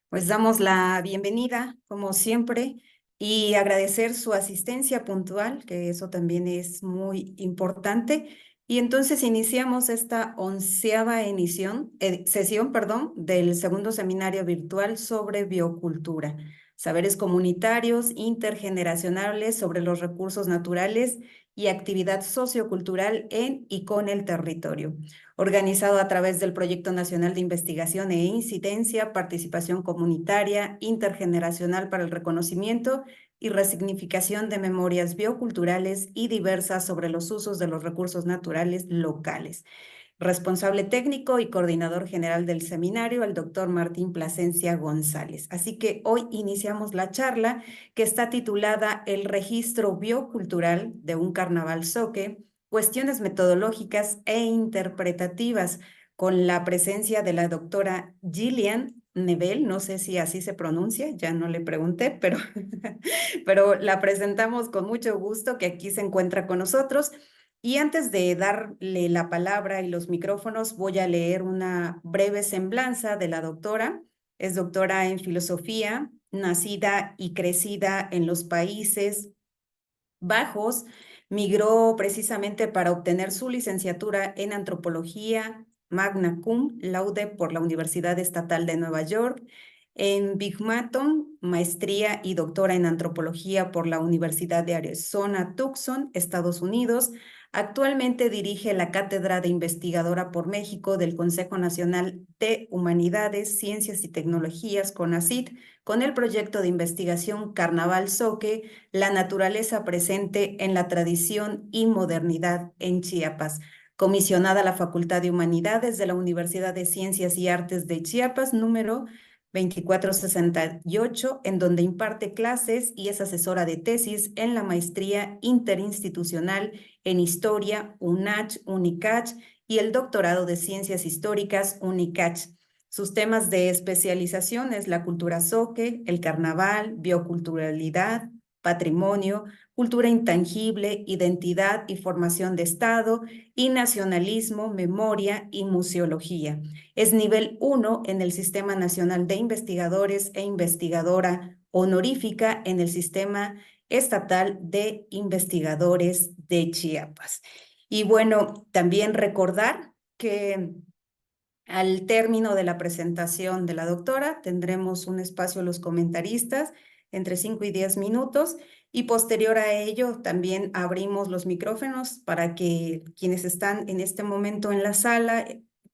Pues damos la bienvenida, como siempre, y agradecer su asistencia puntual, que eso también es muy importante. Y entonces iniciamos esta 11ª sesión, del segundo seminario virtual sobre biocultura, saberes comunitarios intergeneracionales sobre los recursos naturales y actividad sociocultural en y con el territorio, organizado a través del Proyecto Nacional de Investigación e Incidencia, Participación Comunitaria Intergeneracional para el Reconocimiento y Resignificación de Memorias Bioculturales y Diversas sobre los usos de los recursos naturales locales. Responsable técnico y coordinador general del seminario, el doctor Martín Plasencia González. Así que hoy iniciamos la charla que está titulada El registro biocultural de un carnaval zoque, cuestiones metodológicas e interpretativas, con la presencia de la doctora Gillian Nebel, no sé si así se pronuncia, ya no le pregunté, pero la presentamos con mucho gusto, que aquí se encuentra con nosotros. Y antes de darle la palabra y los micrófonos, voy a leer una breve semblanza de la doctora. Es doctora en filosofía, nacida y crecida en los Países Bajos. Migró precisamente para obtener su licenciatura en antropología magna cum laude por la Universidad Estatal de Nueva York. En Binghamton, maestría y doctora en antropología por la Universidad de Arizona Tucson, Estados Unidos. Actualmente dirige la Cátedra de Investigadora por México del Consejo Nacional de Humanidades, Ciencias y Tecnologías, CONACYT, con el proyecto de investigación Carnaval Zoque, la naturaleza presente en la tradición y modernidad en Chiapas. Comisionada a la Facultad de Humanidades de la Universidad de Ciencias y Artes de Chiapas, número 2468, en donde imparte clases y es asesora de tesis en la maestría interinstitucional en Historia, UNACH, UNICACH, y el doctorado de Ciencias Históricas, UNICACH. Sus temas de especialización es la cultura zoque, el carnaval, bioculturalidad, patrimonio, cultura intangible, identidad y formación de Estado, y nacionalismo, memoria y museología. Es nivel 1 en el Sistema Nacional de Investigadores e investigadora honorífica en el Sistema Estatal de Investigadores de Chiapas. Y bueno, también recordar que al término de la presentación de la doctora, tendremos un espacio a los comentaristas entre 5 y 10 minutos, y posterior a ello también abrimos los micrófonos para que quienes están en este momento en la sala,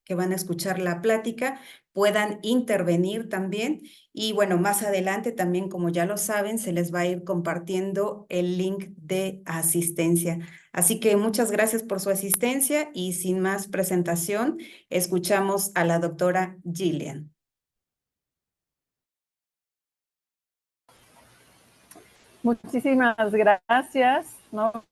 que van a escuchar la plática, puedan intervenir también. Y bueno, más adelante también, como ya lo saben, se les va a ir compartiendo el link de asistencia. Así que muchas gracias por su asistencia, y sin más presentación, escuchamos a la doctora Gillian. Muchísimas gracias, ¿no?,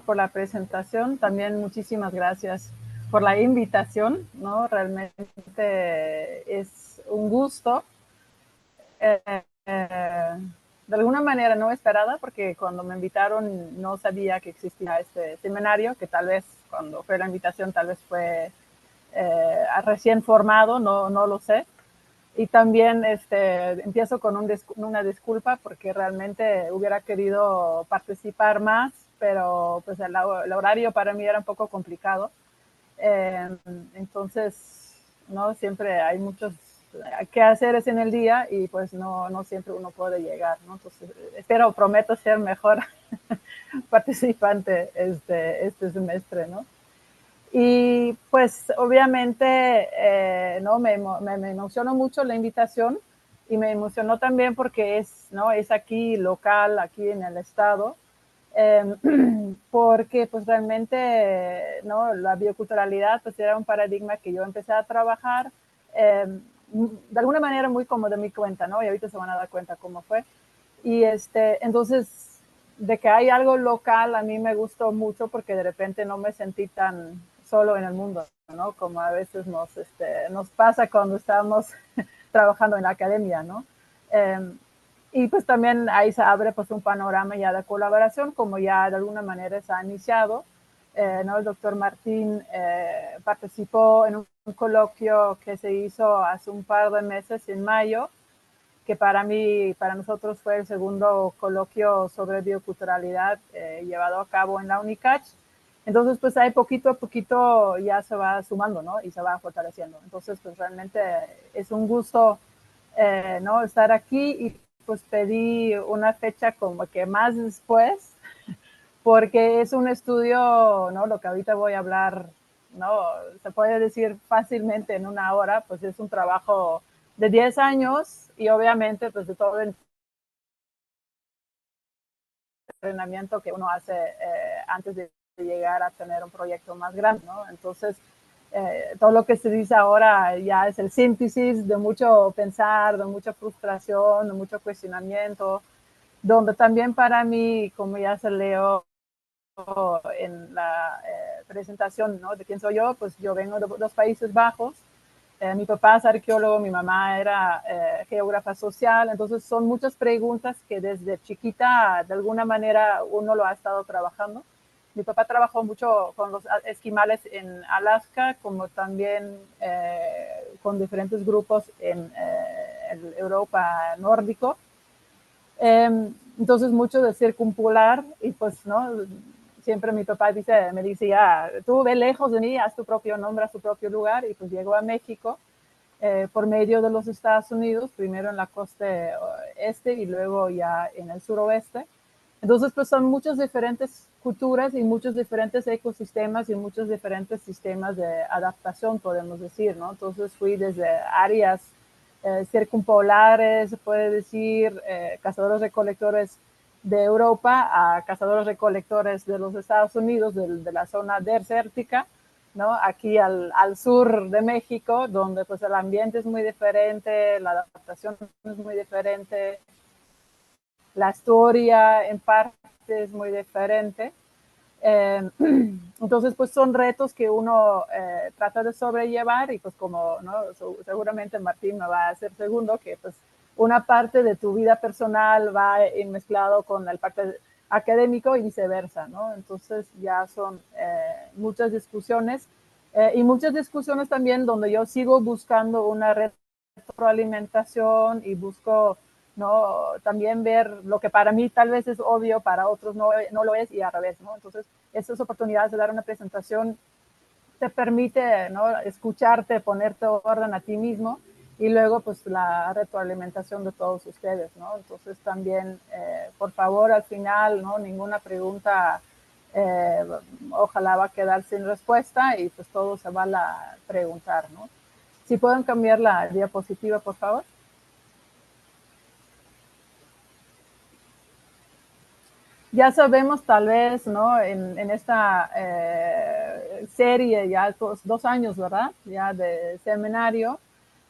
por la presentación. También muchísimas gracias por la invitación, ¿no? Realmente es un gusto. De alguna manera no esperada, porque cuando me invitaron no sabía que existía este seminario, que tal vez cuando fue la invitación tal vez fue recién formado, no lo sé. Y también empiezo con una disculpa, porque realmente hubiera querido participar más, pero pues el horario para mí era un poco complicado. Entonces, ¿no?, siempre hay muchos quehaceres en el día y pues no siempre uno puede llegar, ¿no? Entonces, prometo ser mejor participante este semestre, ¿no? Y pues obviamente no me emocionó mucho la invitación, y me emocionó también porque es aquí local, aquí en el estado, porque pues realmente no, la bioculturalidad pues era un paradigma que yo empecé a trabajar de alguna manera muy como de mi cuenta, ¿no? Y ahorita se van a dar cuenta cómo fue. Y entonces, de que hay algo local, a mí me gustó mucho, porque de repente no me sentí tan solo en el mundo, ¿no? Como a veces nos pasa cuando estamos trabajando en la academia, ¿no? Y pues también ahí se abre pues un panorama ya de colaboración, como ya de alguna manera se ha iniciado, ¿no? El doctor Martín participó en coloquio que se hizo hace un par de meses en mayo, que para nosotros fue el segundo coloquio sobre bioculturalidad llevado a cabo en la UNICACH. Entonces, pues ahí poquito a poquito ya se va sumando, ¿no? Y se va fortaleciendo. Entonces, pues realmente es un gusto, ¿no? Estar aquí y pues pedí una fecha como que más después, porque es un estudio, ¿no? Lo que ahorita voy a hablar, ¿no? Se puede decir fácilmente en una hora, pues es un trabajo de 10 años y obviamente pues de todo el entrenamiento que uno hace antes de llegar a tener un proyecto más grande, ¿no? Entonces, todo lo que se dice ahora ya es el síntesis de mucho pensar, de mucha frustración, de mucho cuestionamiento, donde también para mí, como ya se leo en la presentación, ¿no? De quién soy yo, pues yo vengo de los Países Bajos. Mi papá es arqueólogo, mi mamá era geógrafa social, entonces son muchas preguntas que desde chiquita de alguna manera uno lo ha estado trabajando. Mi papá trabajó mucho con los esquimales en Alaska, como también con diferentes grupos en Europa nórdico. Entonces mucho de circumpolar y pues, ¿no? Siempre mi papá me decía, tú ve lejos de mí, haz tu propio nombre, haz tu propio lugar, y pues llego a México por medio de los Estados Unidos, primero en la costa este y luego ya en el suroeste. Entonces, pues son muchas diferentes culturas y muchos diferentes ecosistemas y muchos diferentes sistemas de adaptación, podemos decir, ¿no? Entonces fui desde áreas circumpolares, se puede decir, cazadores-recolectores de Europa a cazadores-recolectores de los Estados Unidos, de la zona desértica, ¿no? Aquí al sur de México, donde pues el ambiente es muy diferente, la adaptación es muy diferente, la historia en parte es muy diferente. Entonces, pues son retos que uno trata de sobrellevar y pues como, ¿no? Seguramente Martín me va a hacer segundo, que pues una parte de tu vida personal va mezclado con el parte académico y viceversa, ¿no? Entonces ya son muchas discusiones y muchas discusiones también donde yo sigo buscando una retroalimentación y busco, ¿no? También ver lo que para mí tal vez es obvio, para otros no lo es y al revés, ¿no? Entonces, estas oportunidades de dar una presentación te permite, ¿no? Escucharte, ponerte orden a ti mismo y luego pues la retroalimentación de todos ustedes, ¿no? Entonces también, por favor, al final, ¿no? Ninguna pregunta ojalá va a quedar sin respuesta y pues todo se va a preguntar, ¿no? Si pueden cambiar la diapositiva, por favor. Ya sabemos tal vez, ¿no? En esta serie, ya 2 años, ¿verdad? Ya de seminario,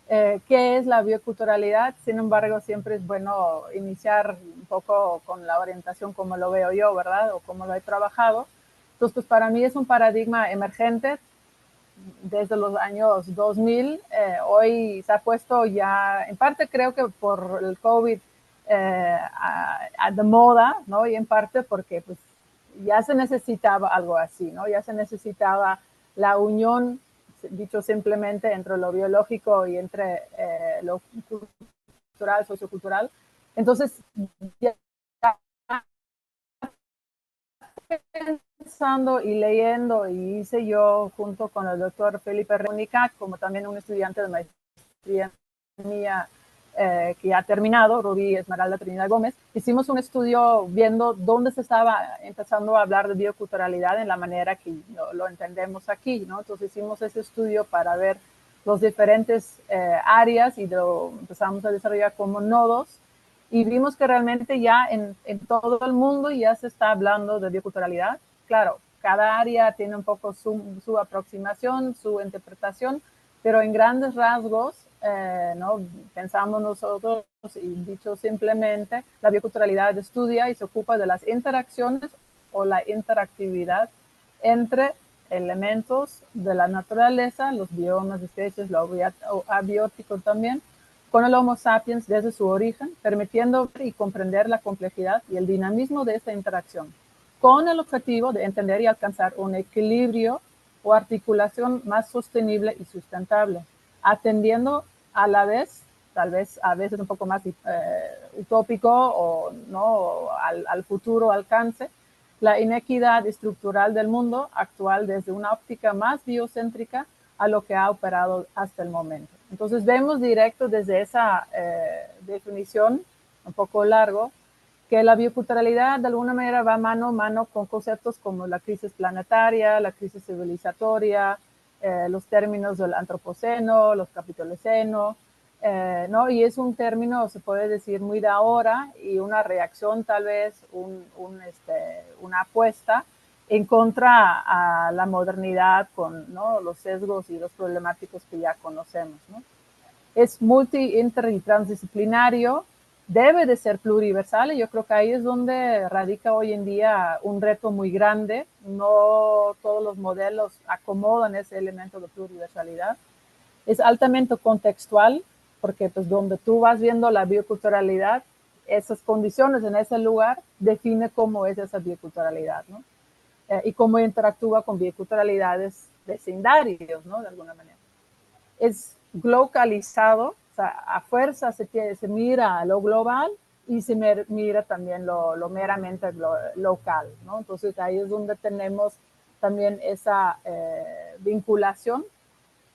qué es la bioculturalidad. Sin embargo, siempre es bueno iniciar un poco con la orientación como lo veo yo, ¿verdad? O como lo he trabajado. Entonces, pues para mí es un paradigma emergente desde los años 2000. Hoy se ha puesto ya, en parte creo que por el COVID, de moda, ¿no? Y en parte porque pues ya se necesitaba algo así, ¿no? Ya se necesitaba la unión, dicho simplemente, entre lo biológico y entre lo cultural, sociocultural. Entonces, ya pensando y leyendo, y hice yo junto con el doctor Felipe Rónica, como también un estudiante de maestría mía que ya ha terminado, Rubí Esmeralda Trinidad Gómez, hicimos un estudio viendo dónde se estaba empezando a hablar de bioculturalidad en la manera que lo entendemos aquí, ¿no? Entonces hicimos ese estudio para ver los diferentes áreas y lo empezamos a desarrollar como nodos y vimos que realmente ya en todo el mundo ya se está hablando de bioculturalidad. Claro, cada área tiene un poco su aproximación, su interpretación, pero en grandes rasgos, ¿no? Pensamos nosotros, y dicho simplemente, la bioculturalidad estudia y se ocupa de las interacciones o la interactividad entre elementos de la naturaleza, los biomas, especies, lo abiótico también, con el Homo sapiens desde su origen, permitiendo ver y comprender la complejidad y el dinamismo de esta interacción, con el objetivo de entender y alcanzar un equilibrio o articulación más sostenible y sustentable, atendiendo a la vez, tal vez a veces un poco más utópico o no al futuro alcance, la inequidad estructural del mundo actual desde una óptica más biocéntrica a lo que ha operado hasta el momento. Entonces vemos directo desde esa definición, un poco largo, que la bioculturalidad de alguna manera va mano a mano con conceptos como la crisis planetaria, la crisis civilizatoria, los términos del antropoceno, los capitoloceno, ¿no? Y es un término, se puede decir, muy de ahora y una reacción tal vez, una apuesta en contra a la modernidad con, ¿no?, los sesgos y los problemáticos que ya conocemos, ¿no? Es multi, inter y transdisciplinario, debe de ser pluriversal y yo creo que ahí es donde radica hoy en día un reto muy grande. No todos los modelos acomodan ese elemento de pluriversalidad. Es altamente contextual porque pues donde tú vas viendo la bioculturalidad, esas condiciones en ese lugar define cómo es esa bioculturalidad, ¿no? Y cómo interactúa con bioculturalidades vecindarios, ¿no? De alguna manera. Es localizado, o sea, a fuerza se mira a lo global y se mira también lo meramente local, ¿no? Entonces ahí es donde tenemos también esa vinculación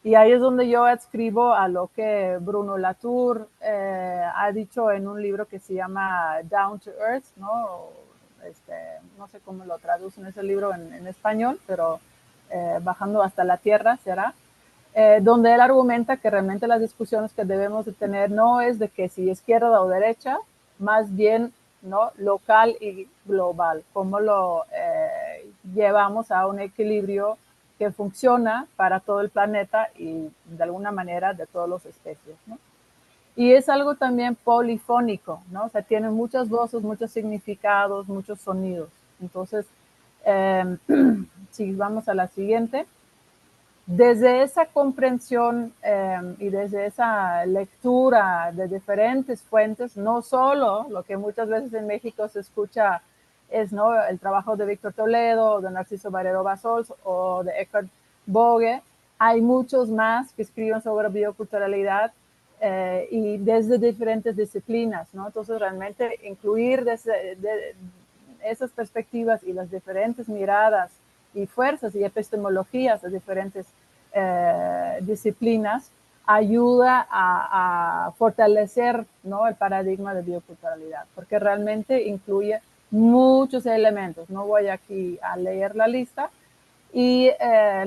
y ahí es donde yo adscribo a lo que Bruno Latour ha dicho en un libro que se llama Down to Earth, ¿no? No sé cómo lo traducen ese libro en español, pero bajando hasta la tierra será. Donde él argumenta que realmente las discusiones que debemos de tener no es de que si izquierda o derecha, más bien, ¿no?, local y global, cómo lo llevamos a un equilibrio que funciona para todo el planeta y de alguna manera de todas las especies, ¿no? Y es algo también polifónico, ¿no? O sea, tiene muchas voces, muchos significados, muchos sonidos. Entonces, si vamos a la siguiente, desde esa comprensión y desde esa lectura de diferentes fuentes, no solo lo que muchas veces en México se escucha es, ¿no?, el trabajo de Víctor Toledo, de Narciso Barrero Basols o de Eckhart Boge, hay muchos más que escriben sobre bioculturalidad y desde diferentes disciplinas, ¿no? Entonces realmente incluir esas perspectivas y las diferentes miradas y fuerzas y epistemologías de diferentes disciplinas ayuda a fortalecer, ¿no?, el paradigma de bioculturalidad, porque realmente incluye muchos elementos. No voy aquí a leer la lista. Y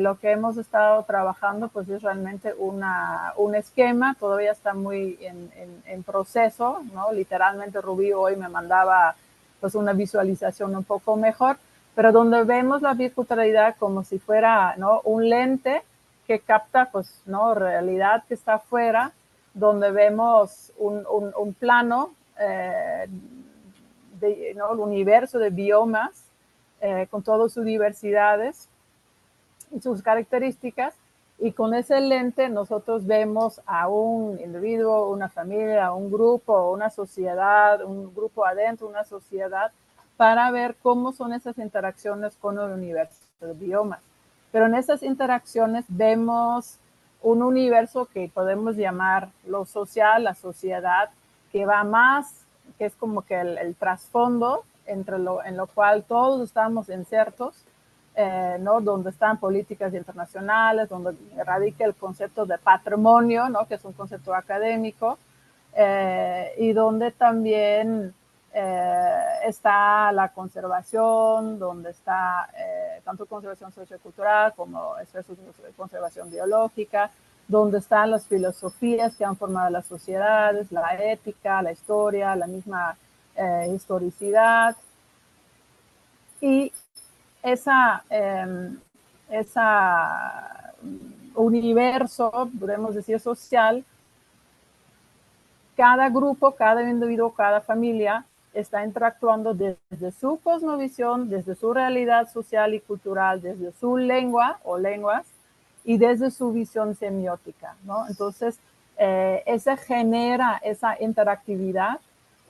lo que hemos estado trabajando pues es realmente un esquema, todavía está muy en proceso, ¿no? Literalmente Rubí hoy me mandaba pues una visualización un poco mejor, pero donde vemos la bioculturalidad como si fuera, ¿no?, un lente que capta pues, ¿no?, realidad que está afuera, donde vemos un plano ¿no?, el universo de biomas con todas sus diversidades y sus características, y con ese lente nosotros vemos a un individuo, una familia, un grupo, una sociedad, un grupo adentro, una sociedad, para ver cómo son esas interacciones con el universo de biomas. Pero en esas interacciones vemos un universo que podemos llamar lo social, la sociedad, que va más, que es como que el trasfondo en lo cual todos estamos insertos, ¿no?, donde están políticas internacionales, donde radica el concepto de patrimonio, ¿no?, que es un concepto académico, y donde también está la conservación, donde está tanto conservación sociocultural como conservación biológica, donde están las filosofías que han formado las sociedades, la ética, la historia, la misma historicidad. Y esa universo, podemos decir, social, cada grupo, cada individuo, cada familia está interactuando desde su cosmovisión, desde su realidad social y cultural, desde su lengua o lenguas y desde su visión semiótica, ¿no? Entonces, esa genera esa interactividad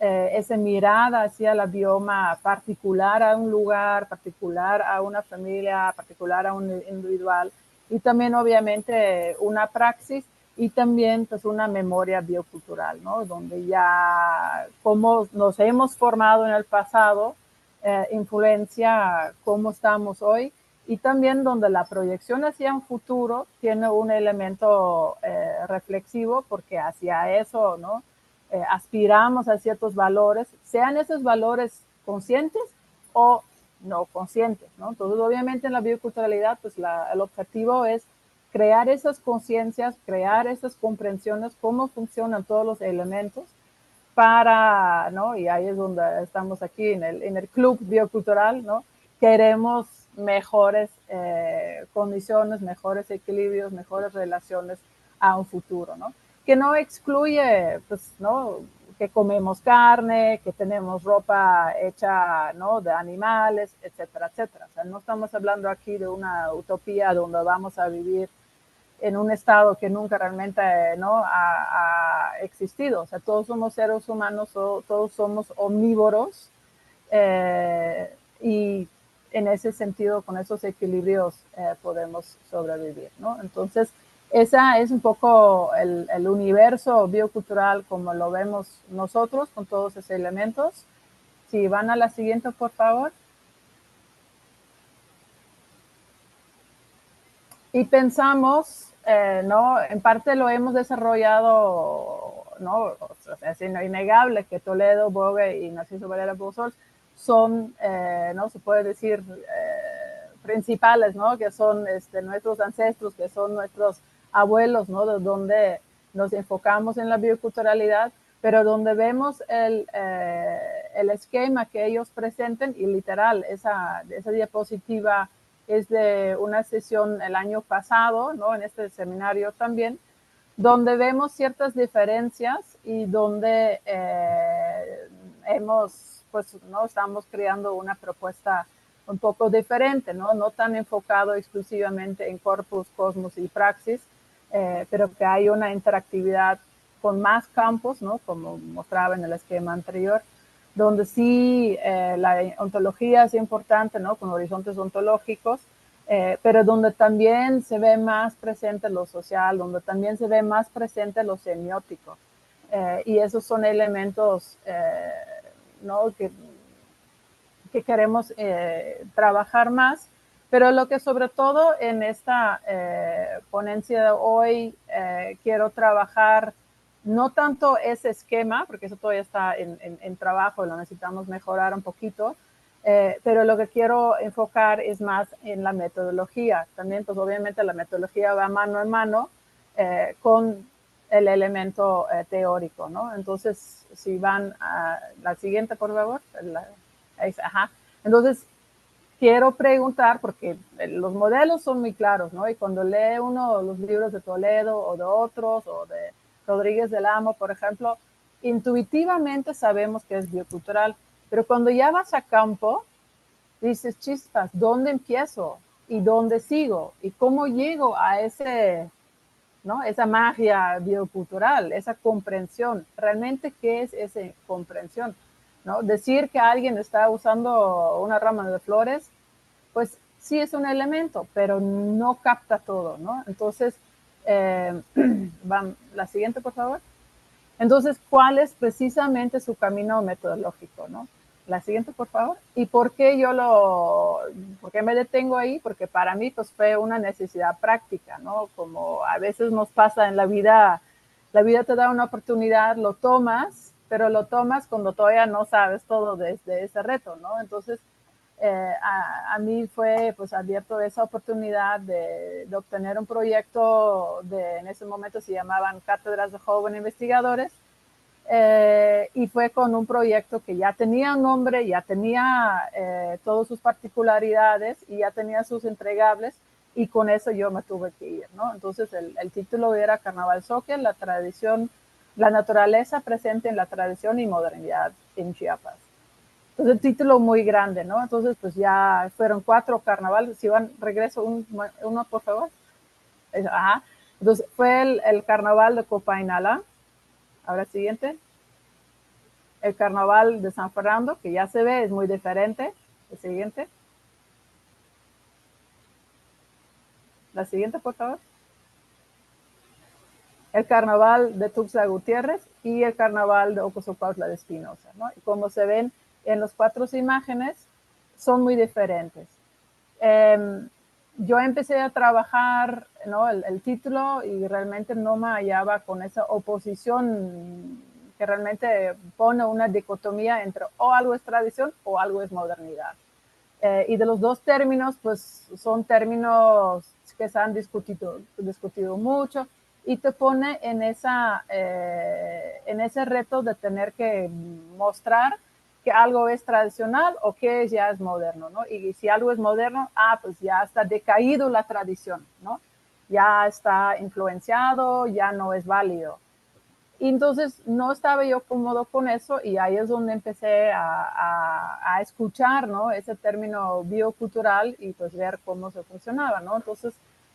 esa mirada hacia la bioma particular a un lugar, particular a una familia, particular a un individual, y también obviamente una praxis y también pues una memoria biocultural, ¿no? Donde ya cómo nos hemos formado en el pasado influencia cómo estamos hoy, y también donde la proyección hacia un futuro tiene un elemento reflexivo, porque hacia eso, ¿no? Aspiramos a ciertos valores, sean esos valores conscientes o no conscientes, ¿no? Entonces, obviamente en la bioculturalidad, pues el objetivo es crear esas conciencias, crear esas comprensiones, cómo funcionan todos los elementos para, ¿no? Y ahí es donde estamos aquí en el club biocultural, ¿no? Queremos mejores condiciones, mejores equilibrios, mejores relaciones a un futuro, ¿no? Que no excluye, pues, ¿no? Que comemos carne, que tenemos ropa hecha, ¿no? De animales, etcétera, etcétera. O sea, no estamos hablando aquí de una utopía donde vamos a vivir en un estado que nunca realmente ¿no? ha existido. O sea, todos somos seres humanos, todos somos omnívoros, y en ese sentido, con esos equilibrios, podemos sobrevivir, ¿no? Entonces, esa es un poco el universo biocultural como lo vemos nosotros, con todos esos elementos. Si van a la siguiente, por favor. Y pensamos, ¿no? En parte lo hemos desarrollado, ¿no? O sea, es innegable que Toledo, Bogue y Narciso Varela Busol son, ¿no? Se puede decir, principales, ¿no? Que son nuestros ancestros, que son nuestros abuelos, ¿no? De donde nos enfocamos en la bioculturalidad, pero donde vemos el esquema que ellos presenten, y literal, esa diapositiva es de una sesión el año pasado, ¿no? En este seminario también, donde vemos ciertas diferencias y donde pues, ¿no? Estamos creando una propuesta un poco diferente, ¿no? No tan enfocado exclusivamente en corpus, cosmos y praxis, pero que hay una interactividad con más campos, ¿no? Como mostraba en el esquema anterior, donde sí la ontología es importante, ¿no? Con horizontes ontológicos, pero donde también se ve más presente lo social, donde también se ve más presente lo semiótico. Y esos son elementos, ¿no? que queremos trabajar más, pero lo que sobre todo en esta ponencia de hoy quiero trabajar no tanto ese esquema, porque eso todavía está en trabajo y lo necesitamos mejorar un poquito, pero lo que quiero enfocar es más en la metodología. También, pues obviamente la metodología va mano en mano con el elemento teórico, ¿no? Entonces, si van a la siguiente, por favor. Ajá. Entonces, quiero preguntar, porque los modelos son muy claros, ¿no? Y cuando lee uno los libros de Toledo o de otros, o de Rodríguez del Amo, por ejemplo, intuitivamente sabemos que es biocultural, pero cuando ya vas a campo, dices, chispas, ¿dónde empiezo? ¿Y dónde sigo? ¿Y cómo llego a ¿no? Esa magia biocultural, esa comprensión? ¿Realmente qué es esa comprensión? ¿No? Decir que alguien está usando una rama de flores, pues sí es un elemento, pero no capta todo, ¿no? Entonces, la siguiente, por favor. Entonces, ¿cuál es precisamente su camino metodológico, no? La siguiente, por favor. ¿Y por qué por qué me detengo ahí? Porque para mí, pues, fue una necesidad práctica, ¿no? Como a veces nos pasa en la vida te da una oportunidad, lo tomas, pero lo tomas cuando todavía no sabes todo desde ese reto, ¿no? Entonces, a mí fue pues abierto esa oportunidad de obtener un proyecto en ese momento se llamaban Cátedras de Jóvenes Investigadores, y fue con un proyecto que ya tenía un nombre, ya tenía todas sus particularidades y ya tenía sus entregables, y con eso yo me tuve que ir, ¿no? Entonces el título era Carnaval Zoque, la tradición, la naturaleza presente en la tradición y modernidad en Chiapas. Entonces, el título muy grande, ¿no? Entonces, pues ya fueron 4 carnavales. Si van, regreso uno, por favor. Ajá. Entonces, fue el carnaval de Copainala. Ahora, siguiente. El carnaval de San Fernando, que ya se ve, es muy diferente. El siguiente. La siguiente, por favor. El carnaval de Tuxtla Gutiérrez y el carnaval de Ocosocuautla de Espinosa, ¿no? Y como se ven en las 4 imágenes, son muy diferentes. Yo empecé a trabajar, ¿no? el título y realmente no me hallaba con esa oposición que realmente pone una dicotomía entre o algo es tradición o algo es modernidad. Y de los dos términos, pues son términos que se han discutido mucho y te pone en ese reto de tener que mostrar que algo es tradicional o que ya es moderno, ¿no? Y si algo es moderno, pues ya está decaído la tradición, ¿no? Ya está influenciado, ya no es válido. Y entonces no estaba yo cómodo con eso y ahí es donde empecé a escuchar, ¿no? Ese término biocultural y pues ver cómo se funcionaba, ¿no? Entonces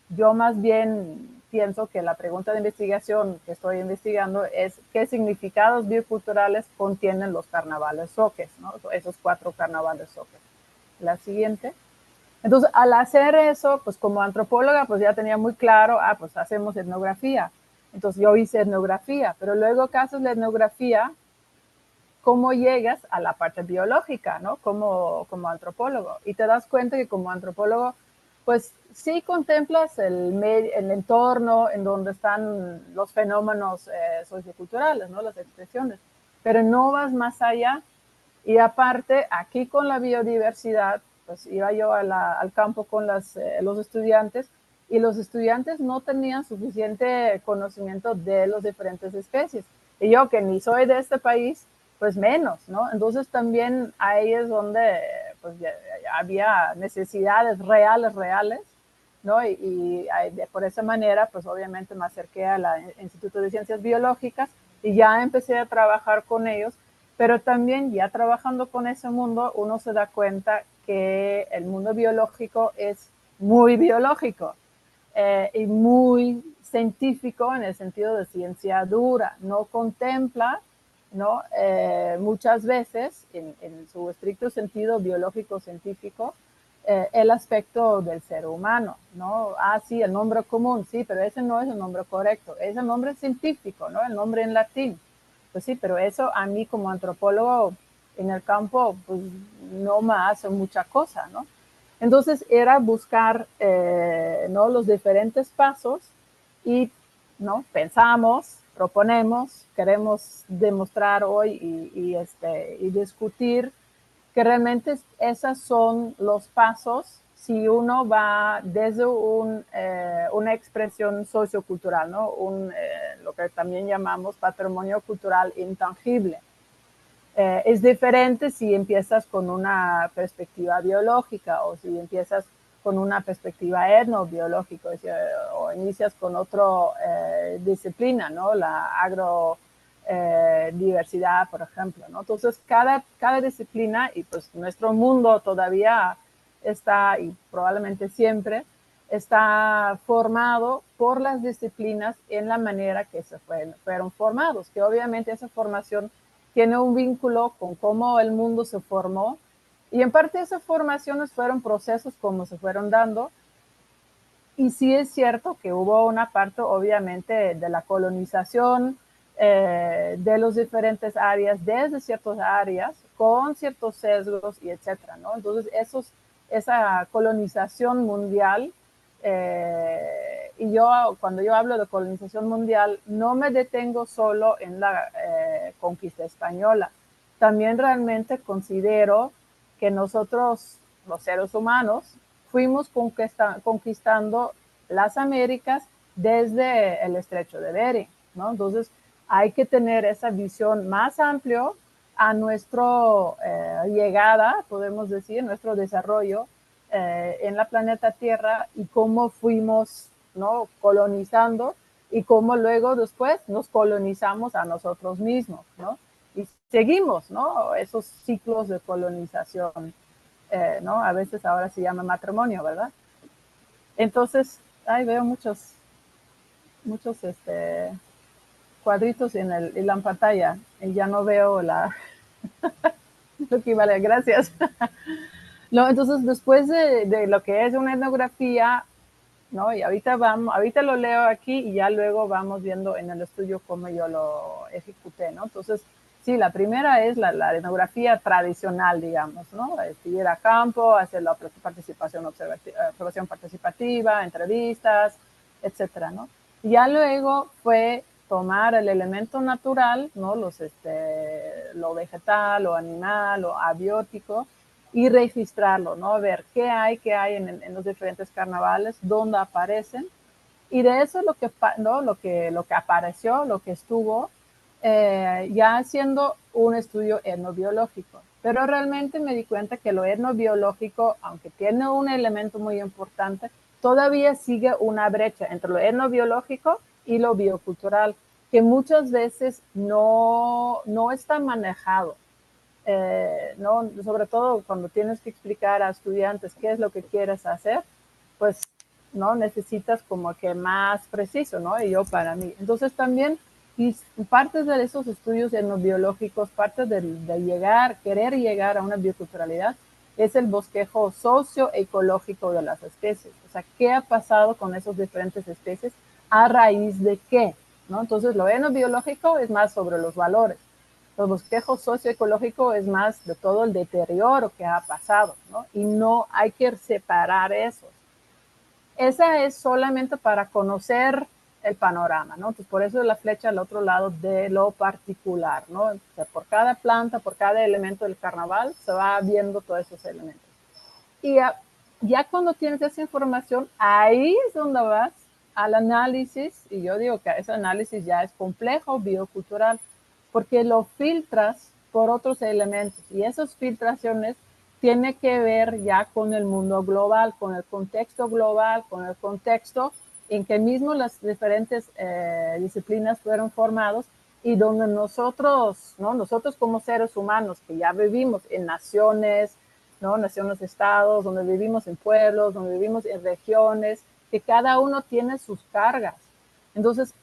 yo más bien pienso que la pregunta de investigación que estoy investigando es qué significados bioculturales contienen los carnavales soques, ¿no? Esos 4 carnavales soques. La siguiente. Entonces, al hacer eso, pues como antropóloga, pues ya tenía muy claro, pues hacemos etnografía. Entonces yo hice etnografía, pero luego que haces la etnografía, ¿cómo llegas a la parte biológica, ¿no? Como antropólogo. Y te das cuenta que como antropólogo, pues sí contemplas el entorno en donde están los fenómenos socioculturales, ¿no? Las expresiones, pero no vas más allá. Y aparte, aquí con la biodiversidad, pues iba yo al campo con los estudiantes y los estudiantes no tenían suficiente conocimiento de las diferentes especies. Y yo que ni soy de este país, pues menos, ¿no? Entonces también ahí es donde pues, había necesidades reales, ¿no? Y por esa manera, pues obviamente me acerqué al Instituto de Ciencias Biológicas y ya empecé a trabajar con ellos, pero también ya trabajando con ese mundo, uno se da cuenta que el mundo biológico es muy biológico y muy científico en el sentido de ciencia dura, no contempla, ¿no? Muchas veces, en su estricto sentido biológico-científico, el aspecto del ser humano, ¿no? Sí, el nombre común, sí, pero ese no es el nombre correcto, es el nombre científico, ¿no? El nombre en latín. Pues sí, pero eso a mí como antropólogo en el campo, pues no me hace mucha cosa, ¿no? Entonces era buscar ¿no? los diferentes pasos y ¿no? pensamos, proponemos, queremos demostrar hoy y discutir que realmente esos son los pasos si uno va desde una expresión sociocultural, ¿no? Lo que también llamamos patrimonio cultural intangible. Es diferente si empiezas con una perspectiva biológica o si empiezas con una perspectiva etnobiológica o inicias con otra disciplina, ¿no? La agrodiversidad, por ejemplo, ¿no? Entonces, cada disciplina, y pues nuestro mundo todavía está, y probablemente siempre, está formado por las disciplinas en la manera que se fueron formados, que obviamente esa formación tiene un vínculo con cómo el mundo se formó y en parte esas formaciones fueron procesos como se fueron dando y sí es cierto que hubo una parte obviamente de la colonización de las diferentes áreas, desde ciertas áreas, con ciertos sesgos y etcétera, ¿no? Entonces esa colonización mundial y yo, cuando yo hablo de colonización mundial, no me detengo solo en la conquista española. También realmente considero que nosotros, los seres humanos, fuimos conquistando las Américas desde el estrecho de Bering, ¿no? Entonces, hay que tener esa visión más amplia a nuestra llegada, podemos decir, nuestro desarrollo en la planeta Tierra y cómo fuimos, ¿no? colonizando y cómo luego después nos colonizamos a nosotros mismos, ¿no? Y seguimos, ¿no? Esos ciclos de colonización, ¿no? A veces ahora se llama matrimonio, ¿verdad? Entonces, veo muchos cuadritos en la pantalla y ya no veo Lo que vale, gracias. No, entonces, después de lo que es una etnografía, ¿no? Y ahorita lo leo aquí y ya luego vamos viendo en el estudio cómo yo lo ejecuté, ¿no? Entonces, sí, la primera es la etnografía tradicional, digamos, ¿no? Ir a campo, hacer la observación participativa, entrevistas, etcétera, ¿no? Y ya luego fue tomar el elemento natural, ¿no? Lo vegetal, lo animal, lo abiótico, y registrarlo, ¿no? Ver qué hay en los diferentes carnavales, dónde aparecen. Y de eso ¿no? lo que apareció, lo que estuvo, ya haciendo un estudio etnobiológico. Pero realmente me di cuenta que lo etnobiológico, aunque tiene un elemento muy importante, todavía sigue una brecha entre lo etnobiológico y lo biocultural, que muchas veces no está manejado. ¿No? Sobre todo cuando tienes que explicar a estudiantes qué es lo que quieres hacer, pues no necesitas como que más preciso, ¿no? Y yo para mí. Entonces también, y parte de esos estudios etnobiológicos, parte querer llegar a una bioculturalidad, es el bosquejo socioecológico de las especies. O sea, ¿qué ha pasado con esas diferentes especies? ¿A raíz de qué? ¿No? Entonces, lo etnobiológico es más sobre los valores. El bosquejo socioecológico es más de todo el deterioro que ha pasado, ¿no? Y no hay que separar eso. Esa es solamente para conocer el panorama, ¿no? Entonces, por eso es la flecha al otro lado de lo particular, ¿no? O sea, por cada planta, por cada elemento del carnaval, se va viendo todos esos elementos. Y ya cuando tienes esa información, ahí es donde vas al análisis, y yo digo que ese análisis ya es complejo, biocultural, porque lo filtras por otros elementos, y esas filtraciones tienen que ver ya con el mundo global, con el contexto global, con el contexto en que mismo las diferentes disciplinas fueron formados y donde nosotros, ¿no? Nosotros como seres humanos que ya vivimos en naciones, ¿no? Naciones, estados, donde vivimos en pueblos, donde vivimos en regiones, que cada uno tiene sus cargas. Entonces,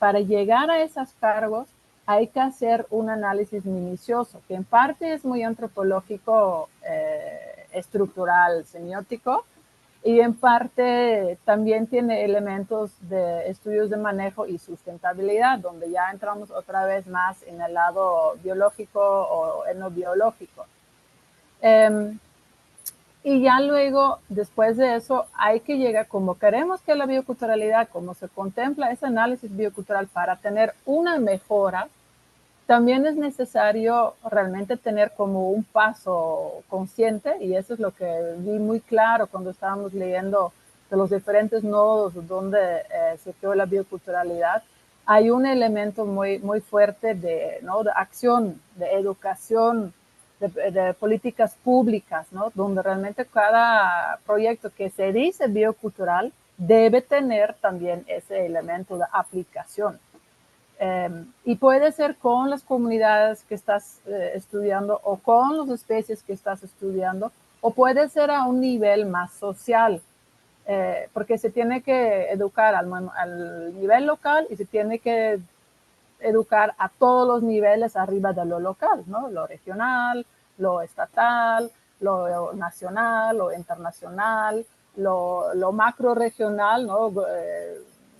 para llegar a esos cargos, hay que hacer un análisis minucioso, que en parte es muy antropológico, estructural, semiótico, y en parte también tiene elementos de estudios de manejo y sustentabilidad, donde ya entramos otra vez más en el lado biológico o etnobiológico. Y ya luego, después de eso, hay que llegar, como queremos que la bioculturalidad, como se contempla ese análisis biocultural para tener una mejora, también es necesario realmente tener como un paso consciente, y eso es lo que vi muy claro cuando estábamos leyendo de los diferentes nodos donde se creó la bioculturalidad. Hay un elemento muy, muy fuerte ¿no? de acción, de educación, de políticas públicas, ¿no? Donde realmente cada proyecto que se dice biocultural debe tener también ese elemento de aplicación. Y puede ser con las comunidades que estás estudiando o con las especies que estás estudiando, o puede ser a un nivel más social, porque se tiene que educar al nivel local y se tiene que educar a todos los niveles arriba de lo local, ¿no? Lo regional, lo estatal, lo nacional, lo internacional, lo macro regional, ¿no?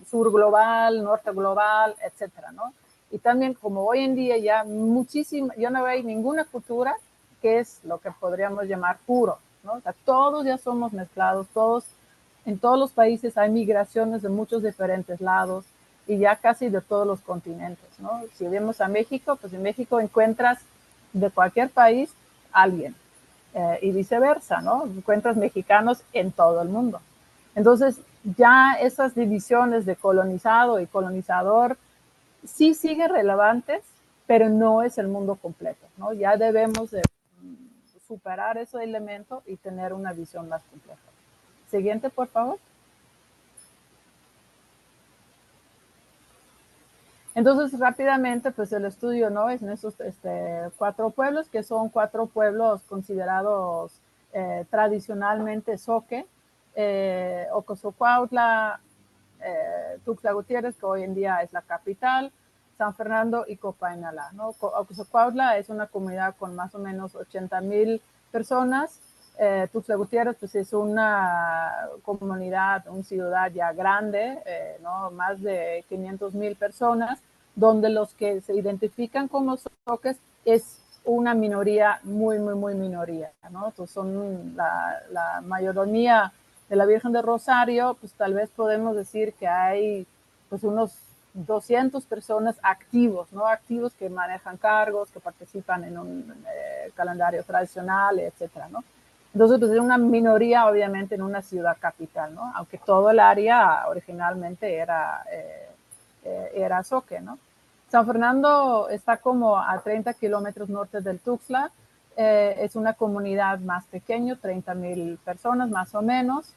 Sur global, norte global, etcétera, ¿no? Y también como hoy en día ya yo no veo ninguna cultura que es lo que podríamos llamar puro, ¿no? O sea, todos ya somos mezclados, en todos los países hay migraciones de muchos diferentes lados y ya casi de todos los continentes, ¿no? Si vemos a México, pues en México encuentras de cualquier país alguien, y viceversa, ¿no? Encuentras mexicanos en todo el mundo. Entonces, ya esas divisiones de colonizado y colonizador sí siguen relevantes, pero no es el mundo completo, ¿no? Ya debemos de superar ese elemento y tener una visión más compleja. Siguiente, por favor. Entonces, rápidamente, pues el estudio, ¿no? Es en esos 4 pueblos, que son 4 pueblos considerados tradicionalmente Zoque, Ocosocuautla, Tuxtla Gutiérrez, que hoy en día es la capital, San Fernando y Copainalá, ¿no? Ocosocuautla es una comunidad con más o menos 80,000 personas. Tuxtla Gutiérrez pues es una comunidad, una ciudad ya grande, ¿no? Más de 500,000 personas, donde los que se identifican como soques es una minoría, muy minoría, ¿no? Entonces son la mayoría de la Virgen de Rosario, pues tal vez podemos decir que hay pues unos 200 personas activos, ¿no? Activos que manejan cargos, que participan en un calendario tradicional, etcétera, ¿no? Entonces, pues es una minoría, obviamente, en una ciudad capital, ¿no? Aunque todo el área originalmente era Zoque, ¿no? San Fernando está como a 30 kilómetros norte del Tuxtla. Es una comunidad más pequeña, 30,000 personas más o menos.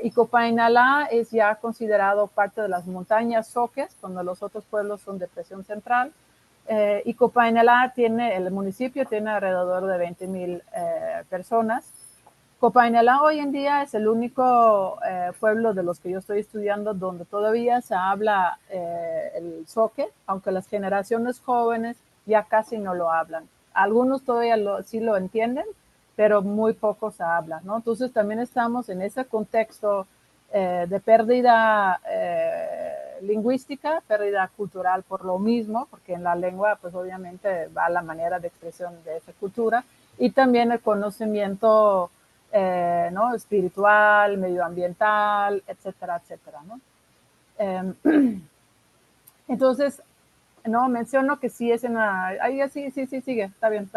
Y Copainalá es ya considerado parte de las montañas Zoques, cuando los otros pueblos son depresión central. Y Copainalá el municipio tiene alrededor de 20,000 personas. Copainalá hoy en día es el único pueblo de los que yo estoy estudiando donde todavía se habla el zoque, aunque las generaciones jóvenes ya casi no lo hablan. Algunos todavía sí lo entienden, pero muy pocos hablan, ¿no? Entonces también estamos en ese contexto de pérdida lingüística, pérdida cultural por lo mismo, porque en la lengua pues obviamente va la manera de expresión de esa cultura, y también el conocimiento ¿no? espiritual, medioambiental, etcétera, etcétera, ¿no? Entonces, no, menciono que sí es una, ahí sí, sigue, está bien,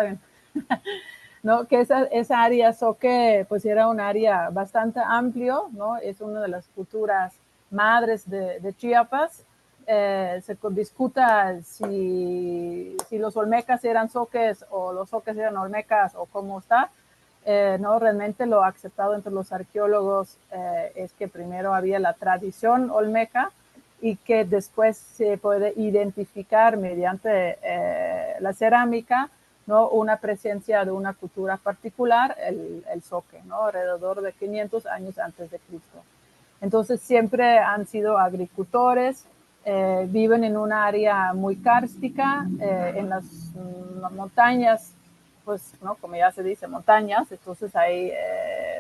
¿no? Que esa área Zoque, pues era un área bastante amplio, ¿no? Es una de las culturas madres de Chiapas. Se discuta si los olmecas eran zoques o los zoques eran olmecas o cómo está. No, realmente lo aceptado entre los arqueólogos es que primero había la tradición olmeca y que después se puede identificar mediante la cerámica, ¿no? Una presencia de una cultura particular, el zoque, ¿no? Alrededor de 500 años antes de Cristo. Entonces siempre han sido agricultores, viven en un área muy kárstica, en las montañas, pues, ¿no? Como ya se dice, montañas, entonces hay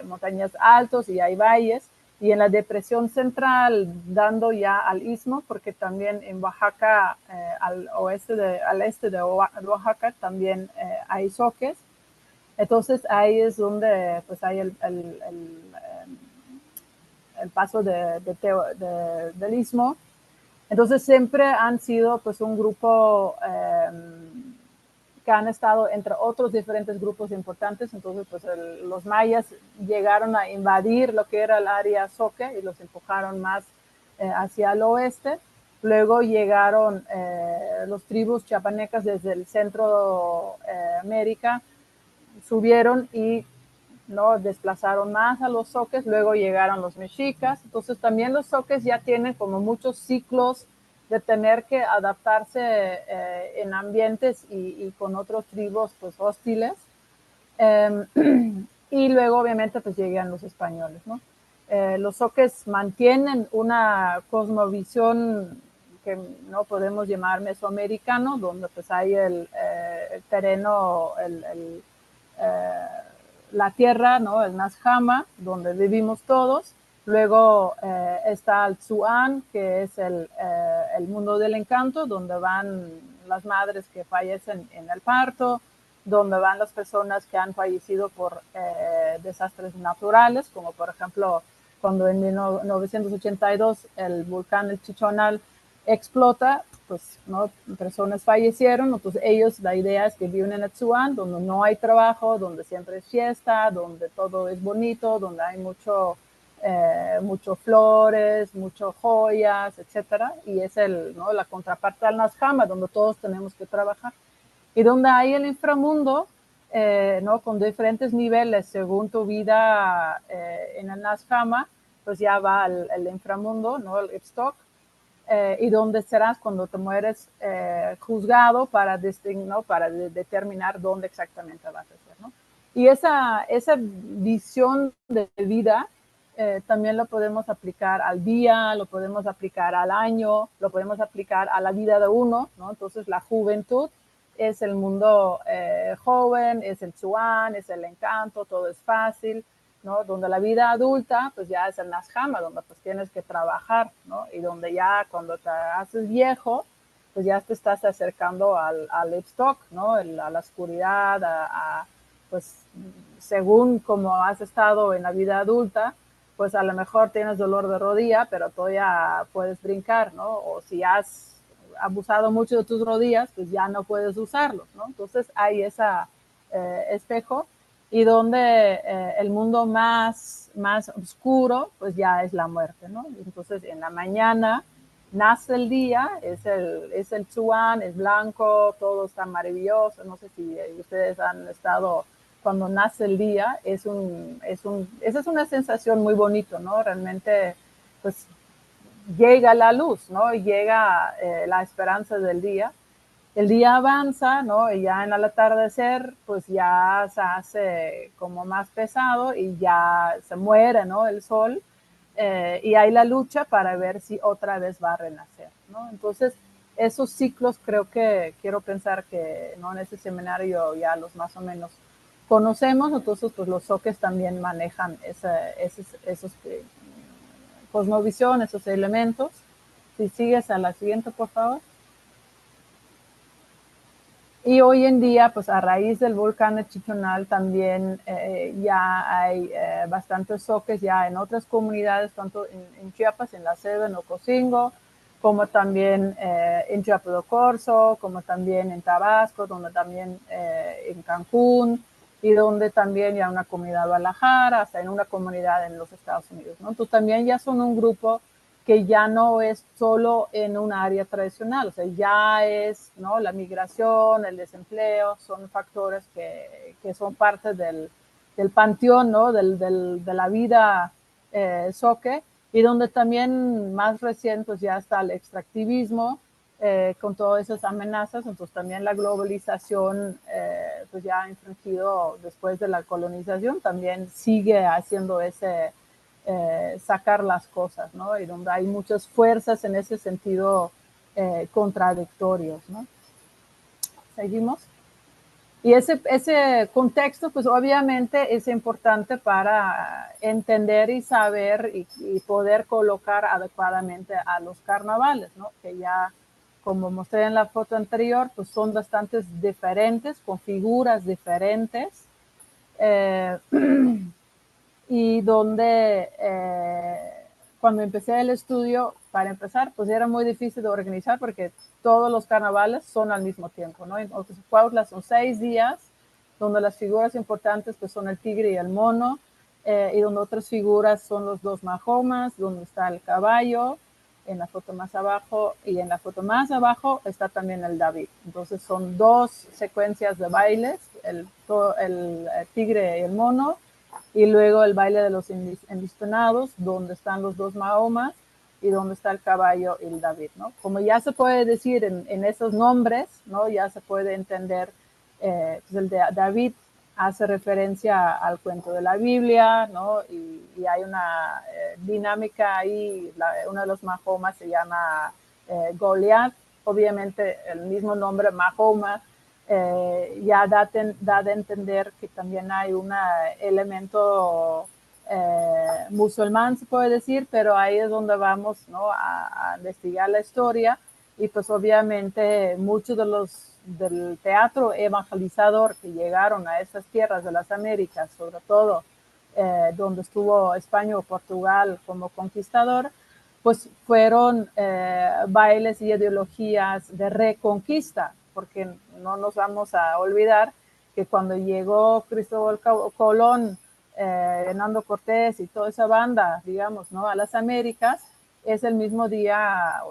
montañas altos y hay valles, y en la depresión central, dando ya al istmo, porque también en Oaxaca, al este de Oaxaca, también hay zoques. Entonces ahí es donde pues hay el paso del istmo. Entonces siempre han sido pues un grupo que han estado entre otros diferentes grupos importantes. Entonces pues los mayas llegaron a invadir lo que era el área Zoque y los empujaron más hacia el oeste. Luego llegaron los tribus chiapanecas desde el centro América, subieron y ¿no? desplazaron más a los zoques, luego llegaron los mexicas, entonces también los zoques ya tienen como muchos ciclos de tener que adaptarse en ambientes y con otros tribus pues hostiles, eh, y luego obviamente pues llegan los españoles, ¿no? Los zoques mantienen una cosmovisión que no podemos llamar mesoamericano, donde pues hay el terreno, la tierra, ¿no? El Nazjama, donde vivimos todos. Luego está el Tzuán, que es el mundo del encanto, donde van las madres que fallecen en el parto, donde van las personas que han fallecido por desastres naturales, como por ejemplo cuando en 1982 el volcán El Chichonal explota, pues ¿no? personas fallecieron, entonces ellos la idea es que viven en Atzuán, donde no hay trabajo, donde siempre es fiesta, donde todo es bonito, donde hay mucho flores, mucho joyas, etcétera, y es ¿no? la contraparte al Nazjama, donde todos tenemos que trabajar, y donde hay el inframundo, ¿no? con diferentes niveles según tu vida en el Nazjama, pues ya va el inframundo, ¿no? el Ipstock, y donde serás cuando te mueres juzgado para, ¿no? para determinar dónde exactamente vas a ser, ¿no? Y esa visión de vida también lo podemos aplicar al día, lo podemos aplicar al año, lo podemos aplicar a la vida de uno, ¿no? Entonces la juventud es el mundo joven, es el chuan, es el encanto, todo es fácil, ¿no? Donde la vida adulta, pues ya es el nashama, donde pues tienes que trabajar, ¿no? Y donde ya cuando te haces viejo, pues ya te estás acercando al livestock, ¿no? A la oscuridad, pues según como has estado en la vida adulta, pues a lo mejor tienes dolor de rodilla, pero todavía puedes brincar, ¿no? O si has abusado mucho de tus rodillas, pues ya no puedes usarlos, ¿no? Entonces hay ese espejo y donde el mundo más oscuro, pues ya es la muerte, ¿no? Entonces en la mañana nace el día, es el chuan, es blanco, todo está maravilloso, no sé si ustedes han estado cuando nace el día, esa es una sensación muy bonita, ¿no? Realmente, pues llega la luz, ¿no? Y llega la esperanza del día. El día avanza, ¿no? Y ya en el atardecer, pues ya se hace como más pesado y ya se muere, ¿no? El sol. Y hay la lucha para ver si otra vez va a renacer, ¿no? Entonces, esos ciclos creo que quiero pensar que, ¿no? En ese seminario ya los más o menos conocemos, entonces pues los soques también manejan esos cosmovisión, esos elementos. Si sigues a la siguiente, por favor. Y hoy en día, pues a raíz del volcán de Chichonal también ya hay bastantes soques ya en otras comunidades, tanto en Chiapas, en la Ceiba, en Ocosingo, como también en Chiapas de Corzo, como también en Tabasco, donde también en Cancún, y donde también ya una comunidad de Guadalajara, hasta en una comunidad en los Estados Unidos, ¿no? Entonces también ya son un grupo que ya no es solo en un área tradicional, o sea, ya es, ¿no? La migración, el desempleo, son factores que son parte del panteón, ¿no? De la vida soque, y donde también más recién pues ya está el extractivismo, con todas esas amenazas, entonces también la globalización pues ya ha infringido después de la colonización, también sigue haciendo ese sacar las cosas, ¿no? Y donde hay muchas fuerzas en ese sentido contradictorios, ¿no? Seguimos. Y ese contexto, pues obviamente es importante para entender y saber y poder colocar adecuadamente a los carnavales, ¿no? Que ya, como mostré en la foto anterior, pues son bastante diferentes, con figuras diferentes. Eh, y donde cuando empecé el estudio, para empezar, pues era muy difícil de organizar porque todos los carnavales son al mismo tiempo, ¿no? Entonces, Cuautla son 6 días, donde las figuras importantes pues son el tigre y el mono, y donde otras figuras son los dos mahomas, donde está el caballo, en la foto más abajo, y en la foto más abajo está también el David. Entonces son dos secuencias de bailes, el tigre y el mono, y luego el baile de los enlistonados, donde están los dos Mahomas y donde está el caballo y el David, ¿no? Como ya se puede decir en esos nombres, ¿no? Ya se puede entender, pues el de David hace referencia al cuento de la Biblia, ¿no? Y hay una dinámica ahí, uno de los Mahomas se llama Goliat, obviamente el mismo nombre Mahoma ya da de entender que también hay un elemento musulmán, se puede decir, pero ahí es donde vamos, ¿no? a investigar la historia y pues obviamente muchos de los del teatro evangelizador que llegaron a esas tierras de las Américas, sobre todo donde estuvo España o Portugal como conquistador, pues fueron bailes y ideologías de reconquista, porque no nos vamos a olvidar que cuando llegó Cristóbal Colón, Hernando Cortés y toda esa banda, digamos, ¿no? a las Américas, es el mismo día,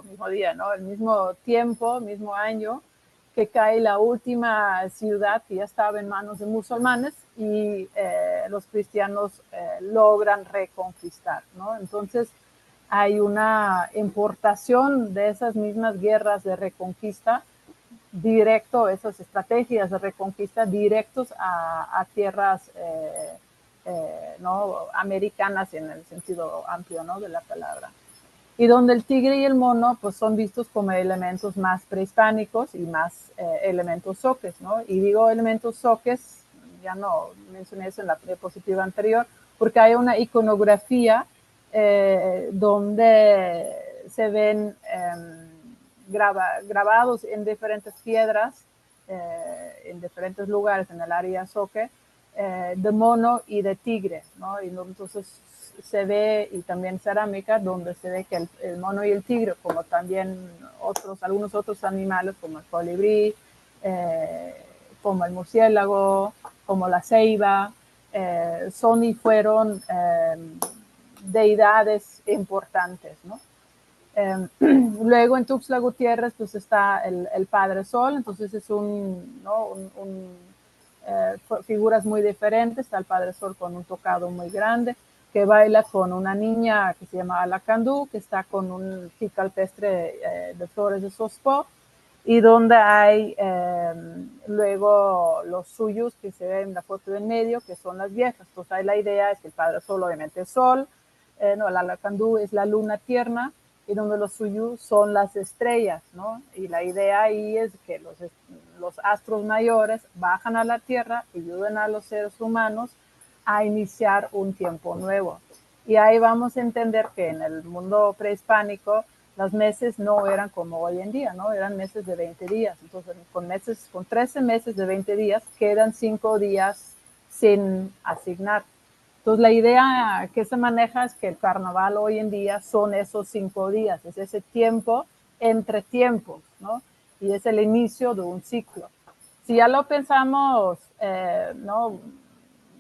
¿no? El mismo tiempo, mismo año, que cae la última ciudad que ya estaba en manos de musulmanes y los cristianos logran reconquistar, ¿no? Entonces, hay una importación de esas mismas guerras de reconquista directo, esas estrategias de reconquista directos a tierras ¿no? Americanas en el sentido amplio, ¿no? de la palabra. Y donde el tigre y el mono pues son vistos como elementos más prehispánicos y más elementos zoques, ¿no? Y digo elementos zoques, ya no mencioné eso en la diapositiva anterior, porque hay una iconografía donde se ven grabados en diferentes piedras, en diferentes lugares en el área zoque, de mono y de tigre, ¿no? Y entonces se ve, y también cerámica, donde se ve que el mono y el tigre, como también algunos otros animales, como el colibrí, como el murciélago, como la ceiba, son y fueron deidades importantes, ¿no? Luego en Tuxtla Gutiérrez pues está el Padre Sol, entonces es ¿no? Figuras muy diferentes. Está el Padre Sol con un tocado muy grande, que baila con una niña que se llama Alacandú, que está con un pico alpestre de flores de sospó, y donde hay luego los suyos que se ven en la foto de en medio, que son las viejas. Entonces ahí la idea es que el Padre Sol obviamente es Sol, no, el Alacandú es la luna tierna, y donde los suyos son las estrellas, ¿no? Y la idea ahí es que los astros mayores bajan a la Tierra y ayudan a los seres humanos a iniciar un tiempo nuevo. Y ahí vamos a entender que en el mundo prehispánico los meses no eran como hoy en día, ¿no? Eran meses de 20 días. Entonces, con 13 meses de 20 días, quedan 5 días sin asignar. Entonces, la idea que se maneja es que el carnaval hoy en día son esos 5 días, es ese tiempo entre tiempos, ¿no? Y es el inicio de un ciclo. Si ya lo pensamos, ¿no?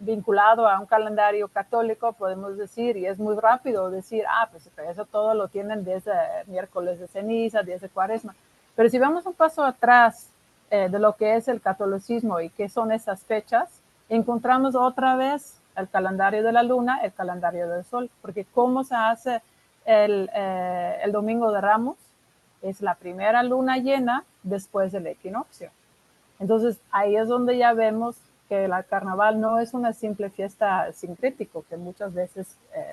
vinculado a un calendario católico, podemos decir, y es muy rápido decir, pues eso todo lo tienen desde miércoles de ceniza, desde cuaresma. Pero si vamos un paso atrás de lo que es el catolicismo y qué son esas fechas, encontramos otra vez el calendario de la luna, el calendario del sol, porque cómo se hace el domingo de Ramos, es la primera luna llena después del equinoccio. Entonces ahí es donde ya vemos que el carnaval no es una simple fiesta sincrético, que muchas veces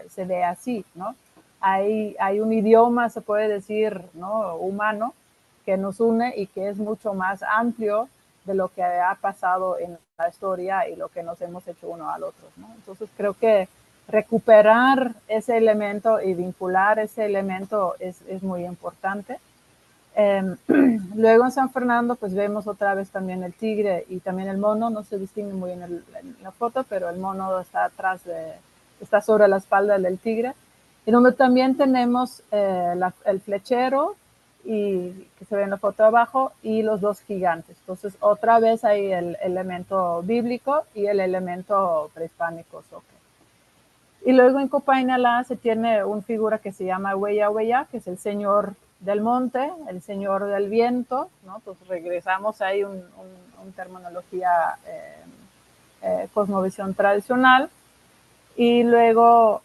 se ve así, ¿no? Hay un idioma, se puede decir, ¿no? humano, que nos une y que es mucho más amplio de lo que ha pasado en la historia y lo que nos hemos hecho uno al otro, ¿no? Entonces creo que recuperar ese elemento y vincular ese elemento es muy importante. Luego en San Fernando pues vemos otra vez también el tigre y también el mono, no se distingue muy bien en la foto, pero el mono está está sobre la espalda del tigre, y donde también tenemos el flechero, y que se ve en la foto de abajo, y los dos gigantes. Entonces otra vez hay el elemento bíblico y el elemento prehispánico. Y luego en Copainalá se tiene una figura que se llama Huella Huella, que es el señor del monte, el señor del viento, ¿no? Entonces regresamos ahí una terminología cosmovisión tradicional. Y luego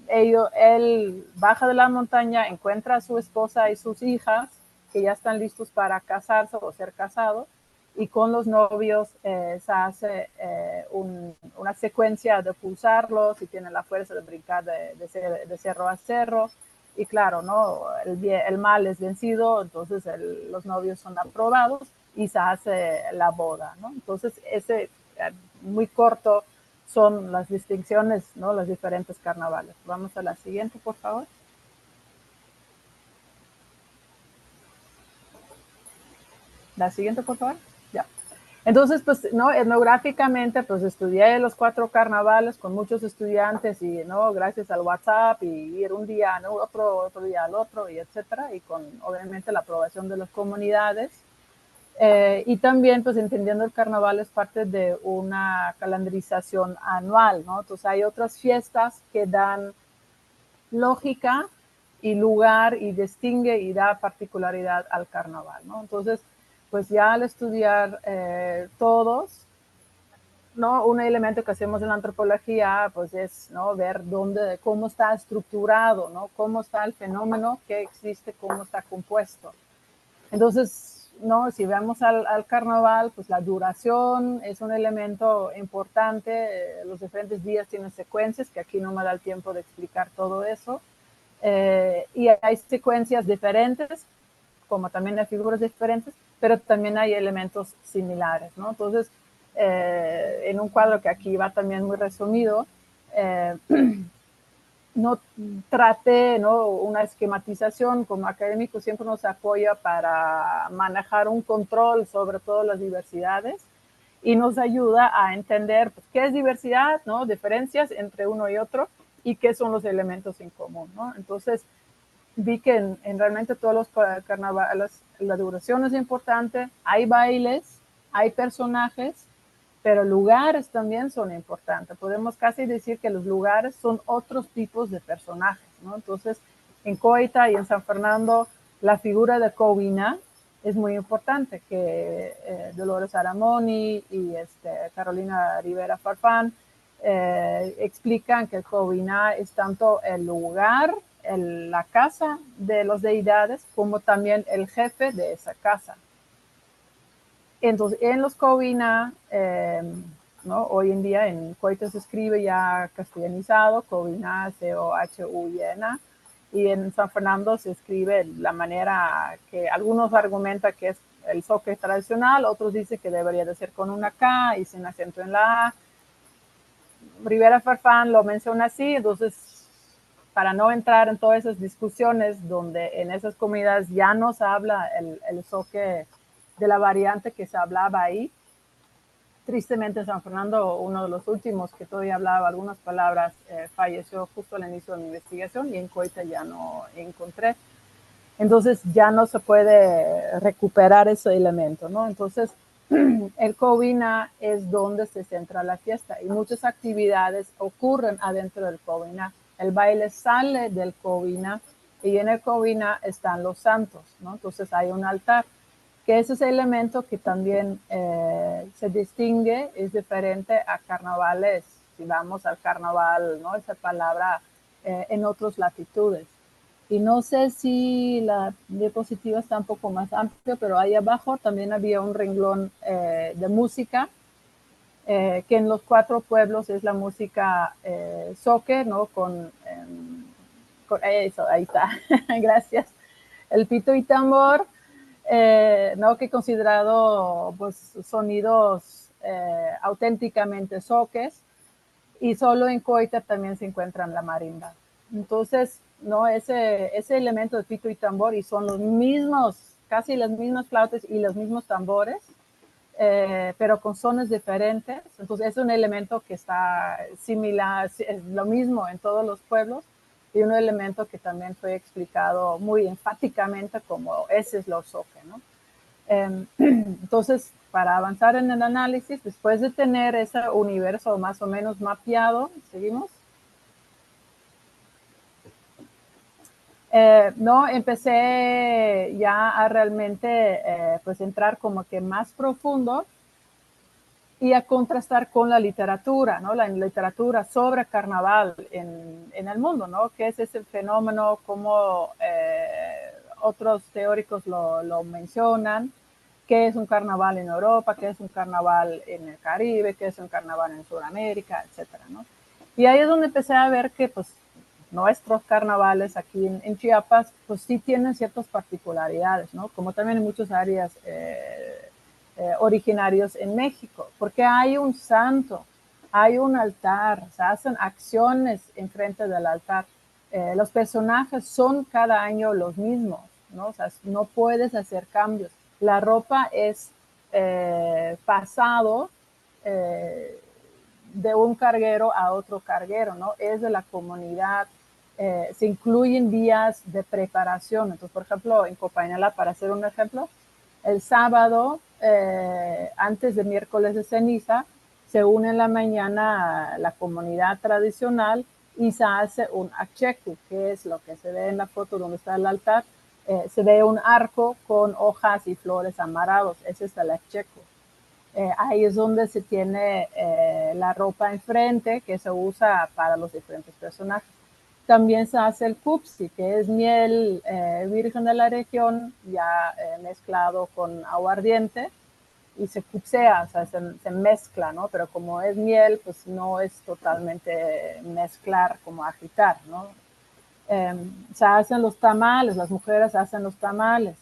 él baja de la montaña, encuentra a su esposa y sus hijas, que ya están listos para casarse o ser casados, y con los novios se hace una secuencia de pulsarlos, y tienen la fuerza de brincar de cerro a cerro, y claro, ¿no? el mal es vencido, entonces los novios son aprobados y se hace la boda, ¿no? Entonces ese muy corto son las distinciones, ¿no? Los diferentes carnavales. Vamos a la siguiente, por favor. La siguiente, por favor. Ya. Entonces, pues, ¿no? Etnográficamente, pues, estudié los 4 carnavales con muchos estudiantes, y, ¿no? Gracias al WhatsApp, y ir un día, ¿no? Otro día al otro, y etcétera, y con, obviamente, la aprobación de las comunidades. Y también, pues, entendiendo el carnaval es parte de una calendarización anual, ¿no? Entonces, hay otras fiestas que dan lógica y lugar y distingue y da particularidad al carnaval, ¿no? Entonces, pues ya al estudiar todos, ¿no? Un elemento que hacemos en la antropología, pues es, ¿no? ver cómo está estructurado, ¿no? Cómo está el fenómeno que existe, cómo está compuesto. Entonces, ¿no? Si vemos al carnaval, pues la duración es un elemento importante. Los diferentes días tienen secuencias, que aquí no me da el tiempo de explicar todo eso. Y hay secuencias diferentes, como también hay figuras diferentes, pero también hay elementos similares, ¿no? Entonces, en un cuadro que aquí va también muy resumido, no trate, ¿no? Una esquematización como académico siempre nos apoya para manejar un control sobre todas las diversidades y nos ayuda a entender pues, qué es diversidad, ¿no? Diferencias entre uno y otro y qué son los elementos en común, ¿no? Entonces, vi que en realmente todos los carnavales la duración es importante, hay bailes, hay personajes, pero lugares también son importantes. Podemos casi decir que los lugares son otros tipos de personajes, ¿no? Entonces, en Coita y en San Fernando, la figura de Covina es muy importante, que Dolores Aramoni y Carolina Rivera Farfán explican que Covina es tanto el lugar, la casa de los deidades, como también el jefe de esa casa. Entonces, en los Covina, ¿no? Hoy en día en Coita se escribe ya castellanizado, Covina, C-O-H-U-I-N-A, y en San Fernando se escribe la manera que algunos argumentan que es el soque tradicional, otros dicen que debería de ser con una K y sin acento en la A. Rivera Farfán lo menciona así, entonces para no entrar en todas esas discusiones donde en esas comunidades ya no se habla el soque de la variante que se hablaba ahí. Tristemente San Fernando, uno de los últimos que todavía hablaba algunas palabras, falleció justo al inicio de mi investigación y en Coita ya no encontré. Entonces ya no se puede recuperar ese elemento, ¿no? Entonces el Covina es donde se centra la fiesta y muchas actividades ocurren adentro del Covina. El baile sale del Covina y en el Covina están los santos, ¿no? Entonces hay un altar, que ese es el elemento que también se distingue, es diferente a carnavales, si vamos al carnaval, ¿no? Esa palabra en otras latitudes. Y no sé si la diapositiva está un poco más amplia, pero ahí abajo también había un renglón de música, que en los 4 pueblos es la música soque, ¿no? Con eso, ahí está, gracias. El pito y tambor, ¿no? Que he considerado pues, sonidos auténticamente soques, y solo en Coita también se encuentran la marimba. Entonces, ¿no? Ese elemento de pito y tambor, y son los mismos, casi las mismas flautas y los mismos tambores, pero con sones diferentes. Entonces, es un elemento que está similar, es lo mismo en todos los pueblos, y un elemento que también fue explicado muy enfáticamente como ese es lo soque, ¿no? Entonces, para avanzar en el análisis, después de tener ese universo más o menos mapeado, seguimos. No, empecé ya a realmente pues entrar como que más profundo y a contrastar con la literatura, ¿no? La literatura sobre carnaval en el mundo, ¿no? ¿Qué es ese fenómeno? ¿Cómo otros teóricos lo mencionan? ¿Qué es un carnaval en Europa? ¿Qué es un carnaval en el Caribe? ¿Qué es un carnaval en Sudamérica? Etcétera, ¿no? Y ahí es donde empecé a ver que, pues, nuestros carnavales aquí en Chiapas, pues sí tienen ciertas particularidades, ¿no? Como también en muchas áreas originarios en México, porque hay un santo, hay un altar, se hacen acciones en frente del altar. Los personajes son cada año los mismos, ¿no? O sea, no puedes hacer cambios. La ropa es pasado de un carguero a otro carguero, ¿no? Es de la comunidad. Se incluyen días de preparación. Entonces, por ejemplo, en Copainala, para hacer un ejemplo, el sábado, antes de miércoles de ceniza, se une en la mañana a la comunidad tradicional y se hace un acheku, que es lo que se ve en la foto donde está el altar. Se ve un arco con hojas y flores amarados. Ese es el acheku. Ahí es donde se tiene la ropa enfrente que se usa para los diferentes personajes. también se hace el cupsi, que es miel virgen de la región, ya mezclado con aguardiente, y se cupsea, o sea, se mezcla, ¿no? Pero como es miel, pues no es totalmente mezclar, como agitar, ¿no? Se hacen los tamales, las mujeres hacen los tamales.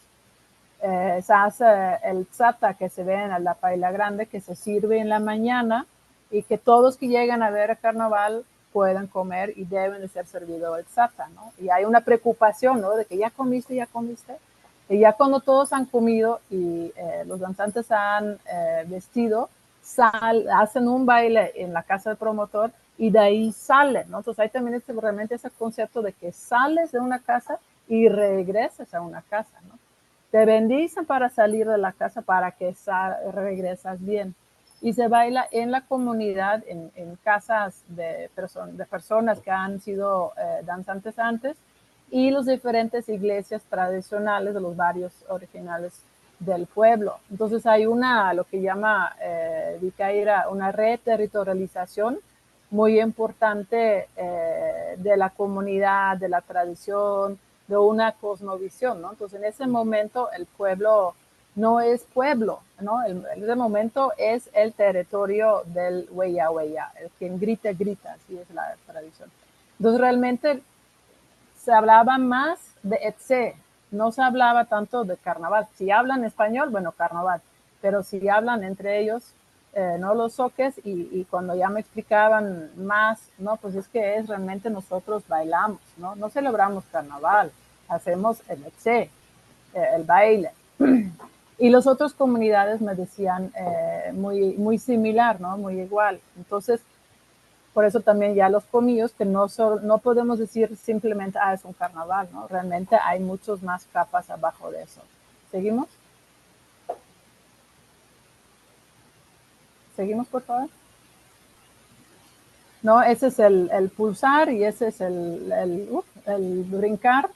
Se hace el tzata que se ve en la paila grande, que se sirve en la mañana y que todos que llegan a ver el carnaval pueden comer y deben de ser servido el tzata, ¿no? Y hay una preocupación, ¿no? De que ya comiste, ya comiste. Y ya cuando todos han comido y los danzantes han vestido, hacen un baile en la casa del promotor y de ahí salen, ¿no? Entonces hay también realmente ese concepto de que sales de una casa y regresas a una casa, ¿no? Te bendicen para salir de la casa para que regresas bien. Y se baila en la comunidad, en casas de personas que han sido danzantes antes y las diferentes iglesias tradicionales de los barrios originales del pueblo. Entonces hay lo que llama Vicaira, una reterritorialización muy importante de la comunidad, de la tradición, de una cosmovisión, ¿no? Entonces, en ese momento el pueblo no es pueblo, ¿no? En ese momento es el territorio del huella huella, el quien grita, grita, así es la tradición. Entonces, realmente se hablaba más de Etze, no se hablaba tanto de carnaval. Si hablan español, bueno, carnaval, pero si hablan entre ellos, no los soques, y cuando ya me explicaban más, no, pues es que es realmente nosotros bailamos, ¿no? No celebramos carnaval, hacemos el Etze, el baile. Y las otras comunidades me decían muy similar, ¿no? Muy igual. Entonces, por eso también ya los comillos, que no podemos decir simplemente, es un carnaval, ¿no? Realmente hay muchos más capas abajo de eso. ¿Seguimos? ¿Seguimos, por favor? No, ese es el pulsar y ese es el brincar.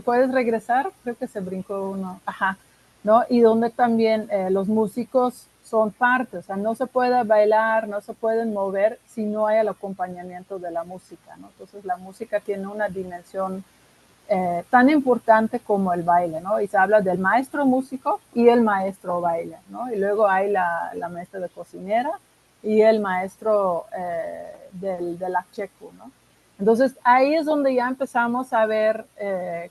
¿Puedes regresar? Creo que se brincó uno. Ajá. ¿No? Y donde también los músicos son parte, o sea, no se puede bailar, no se pueden mover si no hay el acompañamiento de la música, ¿no? Entonces la música tiene una dimensión tan importante como el baile, ¿no? Y se habla del maestro músico y el maestro baile, ¿no? Y luego hay la maestra de cocinera y el maestro del acheco, ¿no? Entonces ahí es donde ya empezamos a ver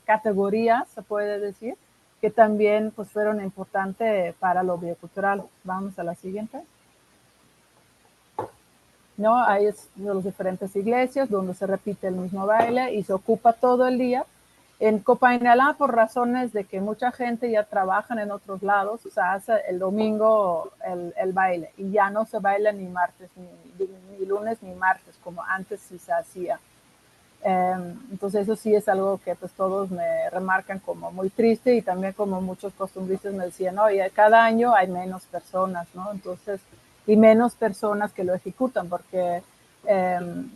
categorías, se puede decir, que también pues fueron importantes para lo biocultural. Vamos a la siguiente. ¿No? Hay las diferentes iglesias donde se repite el mismo baile y se ocupa todo el día. En Copainalá, por razones de que mucha gente ya trabaja en otros lados, se hace el domingo el baile y ya no se baila ni martes, ni lunes, ni martes, como antes sí se hacía. Entonces eso sí es algo que pues todos me remarcan como muy triste, y también como muchos costumbristas me decían, oye, cada año hay menos personas, ¿no? Entonces, y menos personas que lo ejecutan, porque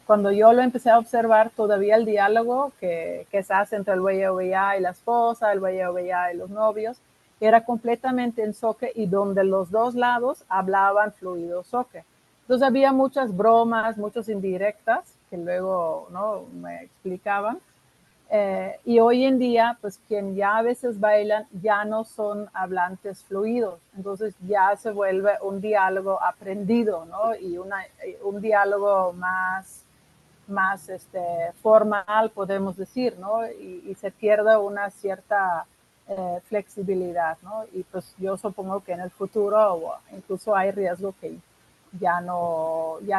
cuando yo lo empecé a observar, todavía el diálogo que se hace entre el huella y la esposa, el huella y los novios, era completamente en soque, y donde los dos lados hablaban fluido soque. Entonces había muchas bromas, muchas indirectas que luego, ¿no?, me explicaban. Y hoy en día, pues quien ya a veces bailan ya no son hablantes fluidos, entonces ya se vuelve un diálogo aprendido, ¿no? Y un diálogo más formal, podemos decir, ¿no? Y se pierde una cierta flexibilidad, ¿no? Y pues yo supongo que en el futuro incluso hay riesgo que ya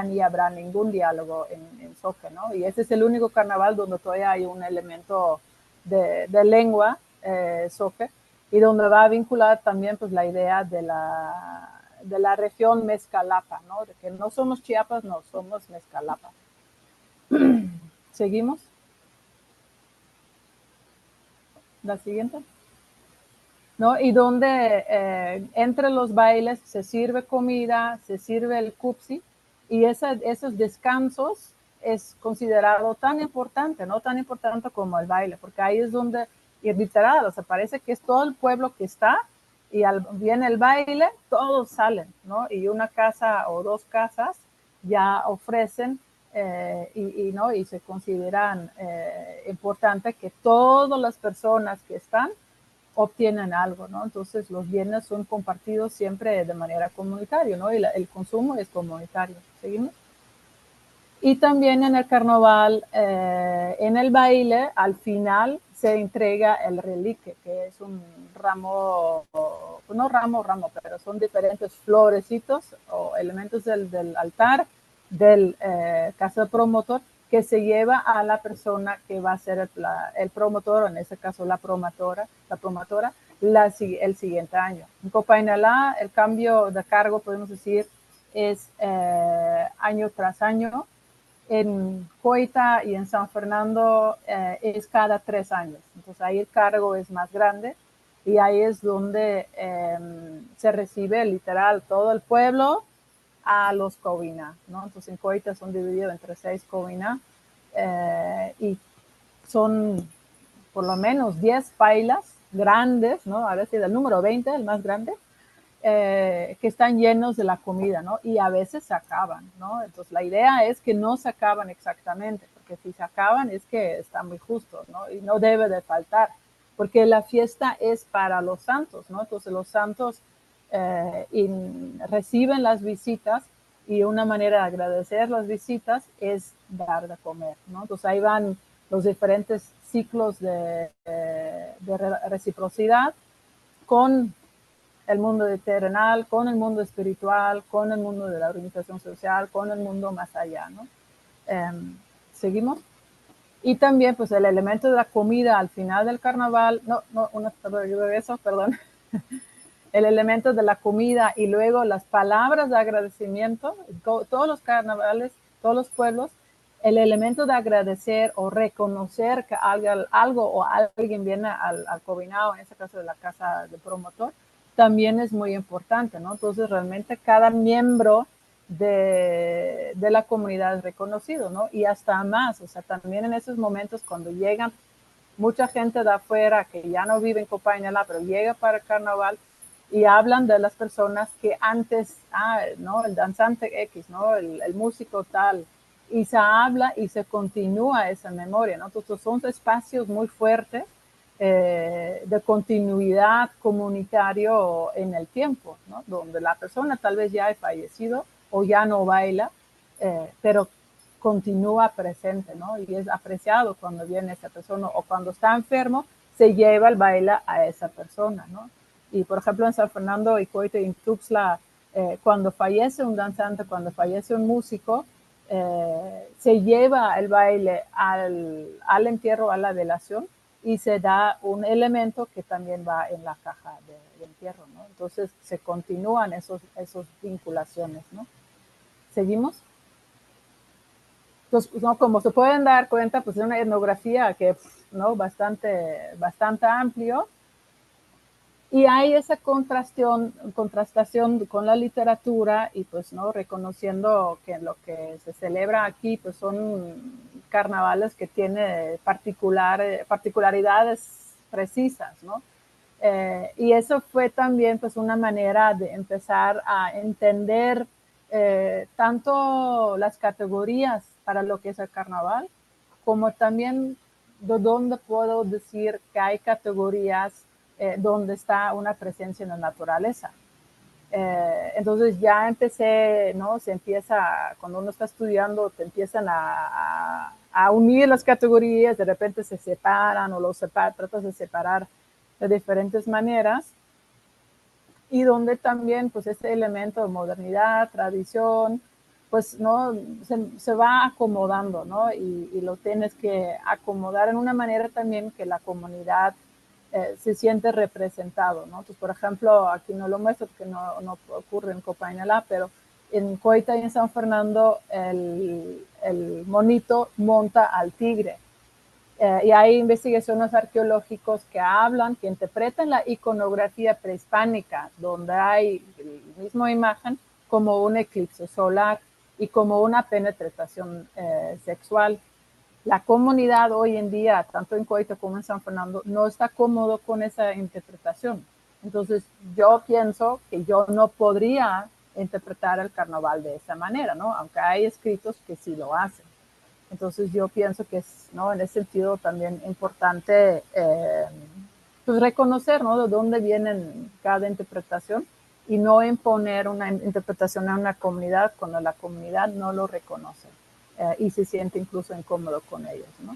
ni habrá ningún diálogo en soque, ¿no? Y ese es el único carnaval donde todavía hay un elemento de lengua soque, y donde va a vincular también pues la idea de la región Mezcalapa, ¿no? De que no somos Chiapas, no, somos Mezcalapa. ¿Seguimos? La siguiente. ¿No? Y donde entre los bailes se sirve comida, se sirve el cupsi, y esos descansos es considerado tan importante, no tan importante como el baile, porque ahí es donde, y literal, o sea, parece que es todo el pueblo que está, y viene el baile, todos salen, ¿no? Y una casa o dos casas ya ofrecen ¿no? Y se consideran importante que todas las personas que están obtienen algo, ¿no? Entonces los bienes son compartidos siempre de manera comunitaria, ¿no? Y el consumo es comunitario. ¿Seguimos? Y también en el carnaval, en el baile, al final se entrega el relique, que es un ramo, no ramo, pero son diferentes florecitos o elementos del altar del casa promotor que se lleva a la persona que va a ser el promotor, o en este caso la promotora, el siguiente año. En Copainalá, el cambio de cargo, podemos decir, es año tras año. En Coita y en San Fernando es cada 3 años. Entonces ahí el cargo es más grande y ahí es donde se recibe literal todo el pueblo a los Covina, ¿no? Entonces en Coita son divididos entre 6 Covina y son por lo menos 10 pailas grandes, ¿no? A veces el número 20, el más grande, que están llenos de la comida, ¿no? Y a veces se acaban, ¿no? Entonces la idea es que no se acaban exactamente, porque si se acaban es que está muy justo, ¿no? Y no debe de faltar, porque la fiesta es para los santos, ¿no? Entonces los santos reciben las visitas y una manera de agradecer las visitas es dar de comer, ¿no? Entonces ahí van los diferentes ciclos de reciprocidad con el mundo terrenal, con el mundo espiritual, con el mundo de la organización social, con el mundo más allá, ¿no? ¿Seguimos? Y también, pues, el elemento de la comida al final del carnaval, perdón, el elemento de la comida y luego las palabras de agradecimiento, todos los carnavales, todos los pueblos, el elemento de agradecer o reconocer que algo o alguien viene al Cobinao, en este caso de la casa de promotor, también es muy importante, ¿no? Entonces realmente cada miembro de la comunidad es reconocido, ¿no? Y hasta más, o sea, también en esos momentos cuando llegan mucha gente de afuera que ya no vive en Copainalá, pero llega para el carnaval y hablan de las personas que antes, ¿no? El danzante X, ¿no? El músico tal, y se habla y se continúa esa memoria, ¿no? Entonces son espacios muy fuertes de continuidad comunitario en el tiempo, ¿no? Donde la persona tal vez ya ha fallecido o ya no baila, pero continúa presente, ¿no? Y es apreciado cuando viene esa persona o cuando está enfermo, se lleva el baile a esa persona, ¿no? Y por ejemplo en San Fernando y Coite y en Tuxtla, cuando fallece un danzante, cuando fallece un músico, se lleva el baile al entierro, a la velación, y se da un elemento que también va en la caja de entierro, ¿no? Entonces se continúan esos vinculaciones, ¿no? ¿Seguimos? Entonces, ¿no? Como se pueden dar cuenta, pues es una etnografía que, ¿no? Bastante amplio. Y hay esa contrastación con la literatura y pues, ¿no? Reconociendo que lo que se celebra aquí, pues son carnavales que tienen particularidades precisas, ¿no? Y eso fue también pues una manera de empezar a entender tanto las categorías para lo que es el carnaval, como también de dónde puedo decir que hay categorías donde está una presencia en la naturaleza. Entonces ya empecé, ¿no? Se empieza, cuando uno está estudiando, te empiezan a unir las categorías, de repente se separan o tratas de separar de diferentes maneras, y donde también pues este elemento de modernidad, tradición, pues no se va acomodando, ¿no? Y lo tienes que acomodar en una manera también que la comunidad se siente representado, ¿no? Entonces, por ejemplo, aquí no lo muestro porque no ocurre en Copainalá, pero en Coita y en San Fernando el monito monta al tigre. Y hay investigaciones arqueológicas que hablan, que interpretan la iconografía prehispánica, donde hay la misma imagen como un eclipse solar y como una penetración sexual. La comunidad hoy en día, tanto en Coita como en San Fernando, no está cómodo con esa interpretación. Entonces, yo pienso que yo no podría interpretar el carnaval de esa manera, ¿no? Aunque hay escritos que sí lo hacen. Entonces yo pienso que es, ¿no? En ese sentido también importante pues reconocer, ¿no? De dónde vienen cada interpretación y no imponer una interpretación a una comunidad cuando la comunidad no lo reconoce y se siente incluso incómodo con ellos, ¿no?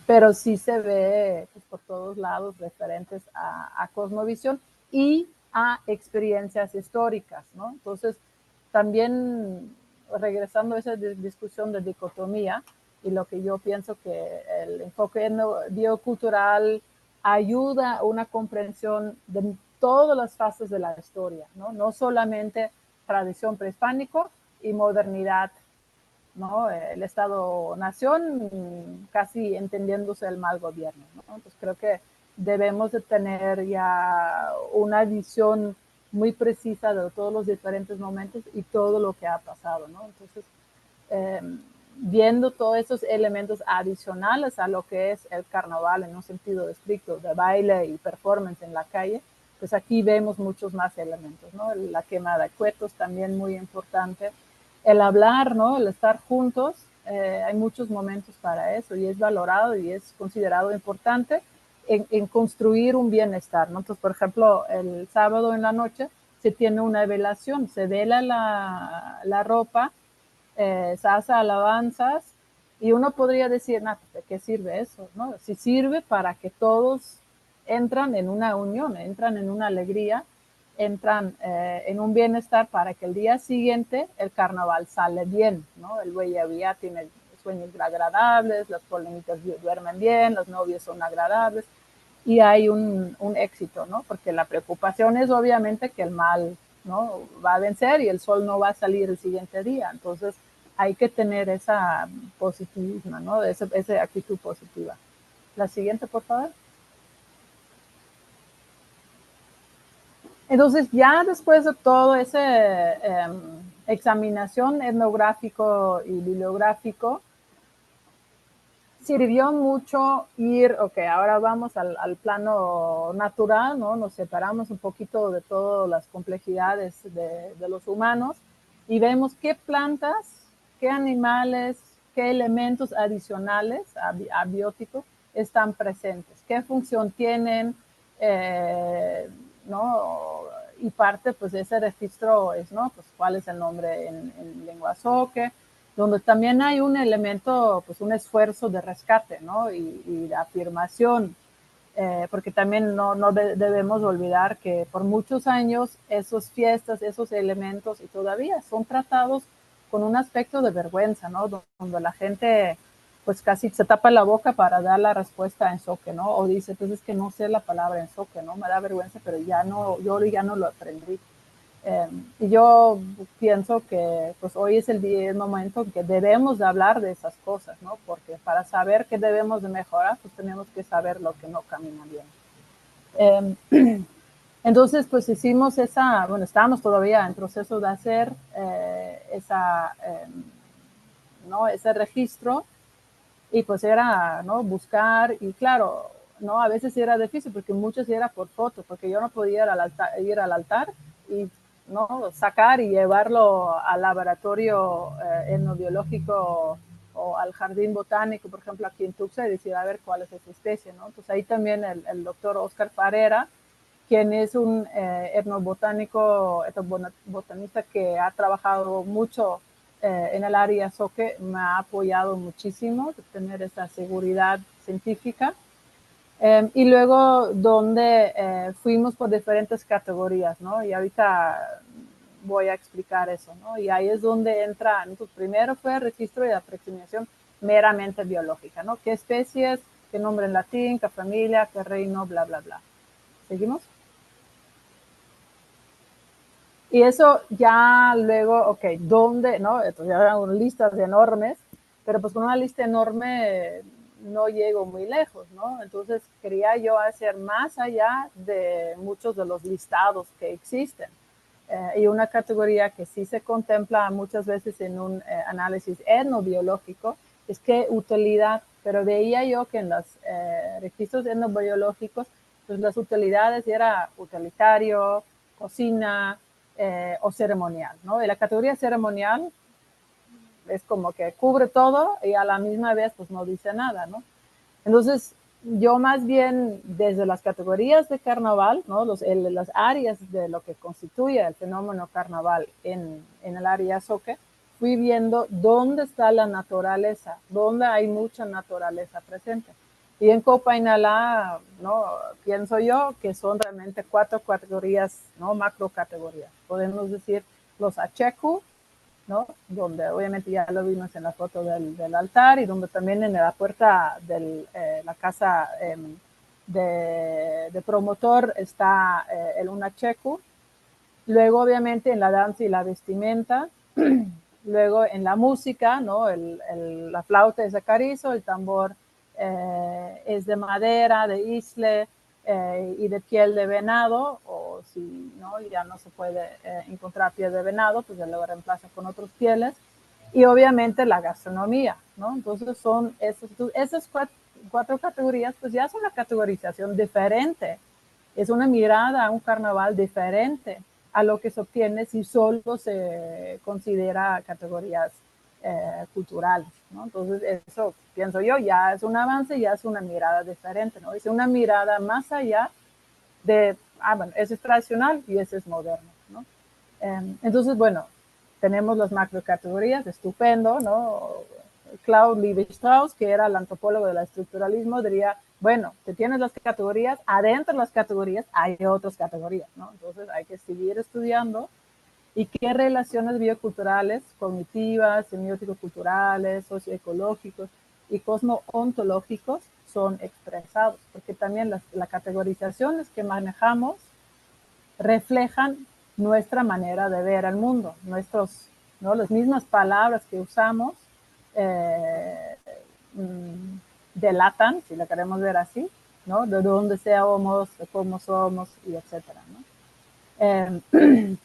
Pero sí se ve pues, por todos lados referentes a cosmovisión y a experiencias históricas, ¿no? Entonces, también regresando a esa discusión de dicotomía y lo que yo pienso que el enfoque biocultural ayuda a una comprensión de todas las fases de la historia, ¿no? No solamente tradición prehispánico y modernidad, ¿no? El Estado-nación casi entendiéndose el mal gobierno, ¿no? Entonces creo que debemos de tener ya una visión muy precisa de todos los diferentes momentos y todo lo que ha pasado, ¿no? Entonces, eh, viendo todos esos elementos adicionales a lo que es el carnaval en un sentido estricto de baile y performance en la calle, pues aquí vemos muchos más elementos, ¿no? La quema de cuetos también muy importante, el hablar, ¿no? El estar juntos, hay muchos momentos para eso y es valorado y es considerado importante en construir un bienestar, ¿no? Entonces, por ejemplo, el sábado en la noche se tiene una velación, se vela la ropa, se hace alabanzas y uno podría decir, nah, ¿de qué sirve eso? ¿No? Si sirve para que todos entran en una unión, entran en una alegría, entran en un bienestar para que el día siguiente el carnaval sale bien, ¿no? El Huellavía tiene sueños agradables, las polinitas duermen bien, los novios son agradables y hay un éxito, ¿no? Porque la preocupación es obviamente que el mal, ¿no? Va a vencer y el sol no va a salir el siguiente día. Entonces hay que tener esa positivismo, ¿no? Esa actitud positiva. La siguiente, por favor. Entonces ya después de todo ese examinación etnográfico y bibliográfico, sirvió mucho ir, ok, ahora vamos al plano natural, ¿no? Nos separamos un poquito de todas las complejidades de los humanos y vemos qué plantas, qué animales, qué elementos adicionales abióticos están presentes, qué función tienen, ¿no? Y parte, pues, de ese registro es, ¿no? Pues, cuál es el nombre en lengua zoque, donde también hay un elemento, pues un esfuerzo de rescate, ¿no? Y de afirmación, porque también no debemos olvidar que por muchos años esas fiestas, esos elementos, y todavía son tratados con un aspecto de vergüenza, ¿no? Donde la gente pues casi se tapa la boca para dar la respuesta en zoque, ¿no? O dice, pues es que no sé la palabra en zoque, ¿no? Me da vergüenza, pero ya no, yo ya no lo aprendí. Y yo pienso que pues hoy es el día, el momento en que debemos de hablar de esas cosas, ¿no? Porque para saber qué debemos de mejorar, pues tenemos que saber lo que no camina bien. Entonces, pues hicimos esa, bueno, estábamos todavía en proceso de hacer ¿no? Ese registro y pues era, ¿no? Buscar y claro, ¿no? A veces era difícil porque muchos era por fotos, porque yo no podía ir al altar y, ¿no? Sacar y llevarlo al laboratorio etnobiológico o al jardín botánico, por ejemplo, aquí en Tuxtla, y decir, a ver cuál es esa especie, ¿no? Entonces ahí también el doctor Oscar Parera, quien es un etnobotanista que ha trabajado mucho en el área SOCE, me ha apoyado muchísimo de tener esa seguridad científica. Y luego donde fuimos por diferentes categorías, ¿no? Y ahorita voy a explicar eso, ¿no? Y ahí es donde entra, entonces primero fue el registro de aproximación meramente biológica, ¿no? ¿Qué especies, qué nombre en latín, qué familia, qué reino, bla, bla, bla? ¿Seguimos? Y eso ya luego, ok, ¿dónde? ¿No? Entonces ya eran listas enormes, pero pues con una lista enorme no llego muy lejos, ¿no? Entonces quería yo hacer más allá de muchos de los listados que existen. Y una categoría que sí se contempla muchas veces en un análisis etnobiológico es qué utilidad, pero veía yo que en los registros etnobiológicos, pues las utilidades era utilitario, cocina, o ceremonial, ¿no? Y la categoría ceremonial es como que cubre todo y a la misma vez pues no dice nada, ¿no? Entonces, yo más bien desde las categorías de carnaval, ¿no? Las áreas de lo que constituye el fenómeno carnaval en el área Soque, fui viendo dónde está la naturaleza, dónde hay mucha naturaleza presente. Y en Copainalá, ¿no? Pienso yo que son realmente 4 categorías, ¿no? Macro categorías. Podemos decir los Achecu, ¿no? Donde obviamente ya lo vimos en la foto del altar y donde también en la puerta de la casa de promotor está el Unachecu. Luego obviamente en la danza y la vestimenta. Luego en la música, ¿no? La flauta es de carizo, el tambor es de madera, de isle y de piel de venado, o si no, ya no se puede encontrar piel de venado, pues ya lo reemplaza con otras pieles. Y obviamente la gastronomía, ¿no? Entonces son esas 4 categorías, pues ya es una categorización diferente, es una mirada a un carnaval diferente a lo que se obtiene si solo se considera categorías culturales, ¿no? Entonces eso, pienso yo, ya es un avance, ya es una mirada diferente, ¿no? Es una mirada más allá de, bueno, ese es tradicional y ese es moderno, ¿no? Entonces, bueno, tenemos las macrocategorías, estupendo, ¿no? Claude Levi-Strauss, que era el antropólogo del estructuralismo, diría, bueno, te tienes las categorías, adentro de las categorías hay otras categorías, ¿no? Entonces hay que seguir estudiando y qué relaciones bioculturales, cognitivas, semiótico-culturales, socioecológicos y cosmo-ontológicos son expresados, porque también las categorizaciones que manejamos reflejan nuestra manera de ver el mundo, ¿no? Las mismas palabras que usamos delatan, si la queremos ver así, ¿no? De dónde seamos, de cómo somos, y etcétera, ¿no?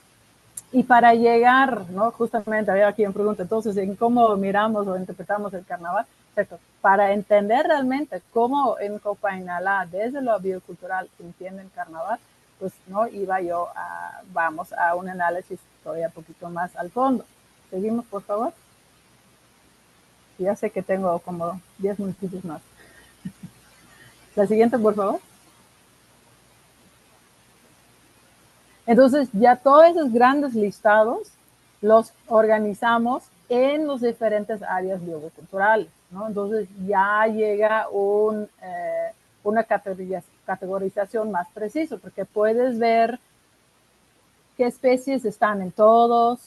Y para llegar, ¿no? Justamente había quien pregunta, entonces, ¿en cómo miramos o interpretamos el carnaval? ¿Cierto? Para entender realmente cómo en Copainalá, desde lo biocultural, se entiende el carnaval, pues, ¿no? Vamos a un análisis todavía un poquito más al fondo. Seguimos, por favor. Ya sé que tengo como 10 minutitos más. La siguiente, por favor. Entonces, ya todos esos grandes listados los organizamos en las diferentes áreas bioculturales, ¿no? Entonces, ya llega una categorización más precisa, porque puedes ver qué especies están en todos,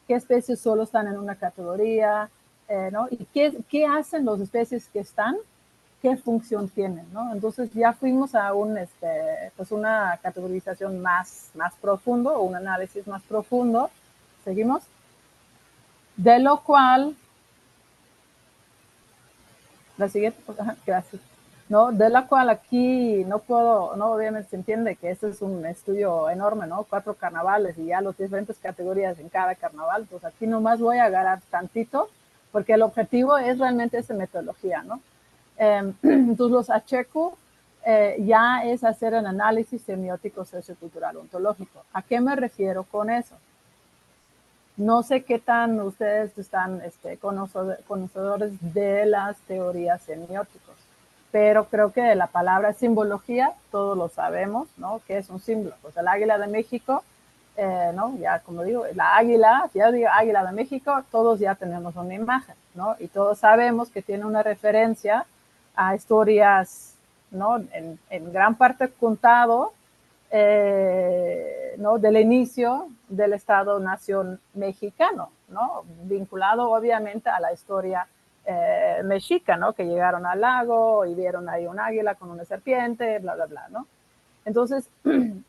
qué especies solo están en una categoría, ¿no? Y qué hacen las especies que están, qué función tienen, ¿no? Entonces ya fuimos a pues una categorización más profundo, o un análisis más profundo. ¿Seguimos? De lo cual, la siguiente, gracias. ¿No? De la cual aquí no puedo, no, obviamente se entiende que este es un estudio enorme, ¿no? 4 carnavales y ya las diferentes categorías en cada carnaval, pues aquí nomás voy a agarrar tantito, porque el objetivo es realmente esa metodología, ¿no? Entonces los Achecu ya es hacer un análisis semiótico sociocultural ontológico. ¿A qué me refiero con eso? No sé qué tan ustedes están conocedores de las teorías semióticas, pero creo que de la palabra simbología todos lo sabemos, ¿no? ¿Qué es un símbolo? Pues el águila de México, ¿no? Ya como digo, la águila, si yo digo águila de México, todos ya tenemos una imagen, ¿no? Y todos sabemos que tiene una referencia a historias, ¿no? En gran parte contado, ¿no? Del inicio del Estado-Nación mexicano, ¿no? Vinculado obviamente a la historia mexica, ¿no? Que llegaron al lago y vieron ahí un águila con una serpiente, bla, bla, bla, ¿no? Entonces,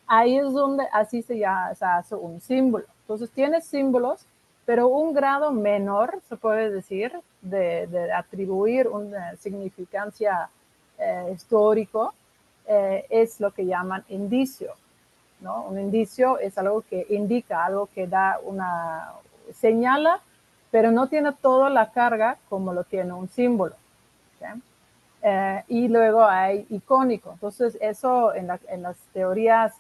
ahí es donde así se hace un símbolo. Entonces, tiene símbolos, pero un grado menor, se puede decir, de atribuir una significancia histórico, es lo que llaman indicio, ¿no? Un indicio es algo que indica, algo que da señala, pero no tiene toda la carga como lo tiene un símbolo. ¿Okay? Y luego hay icónico. Entonces, eso en las teorías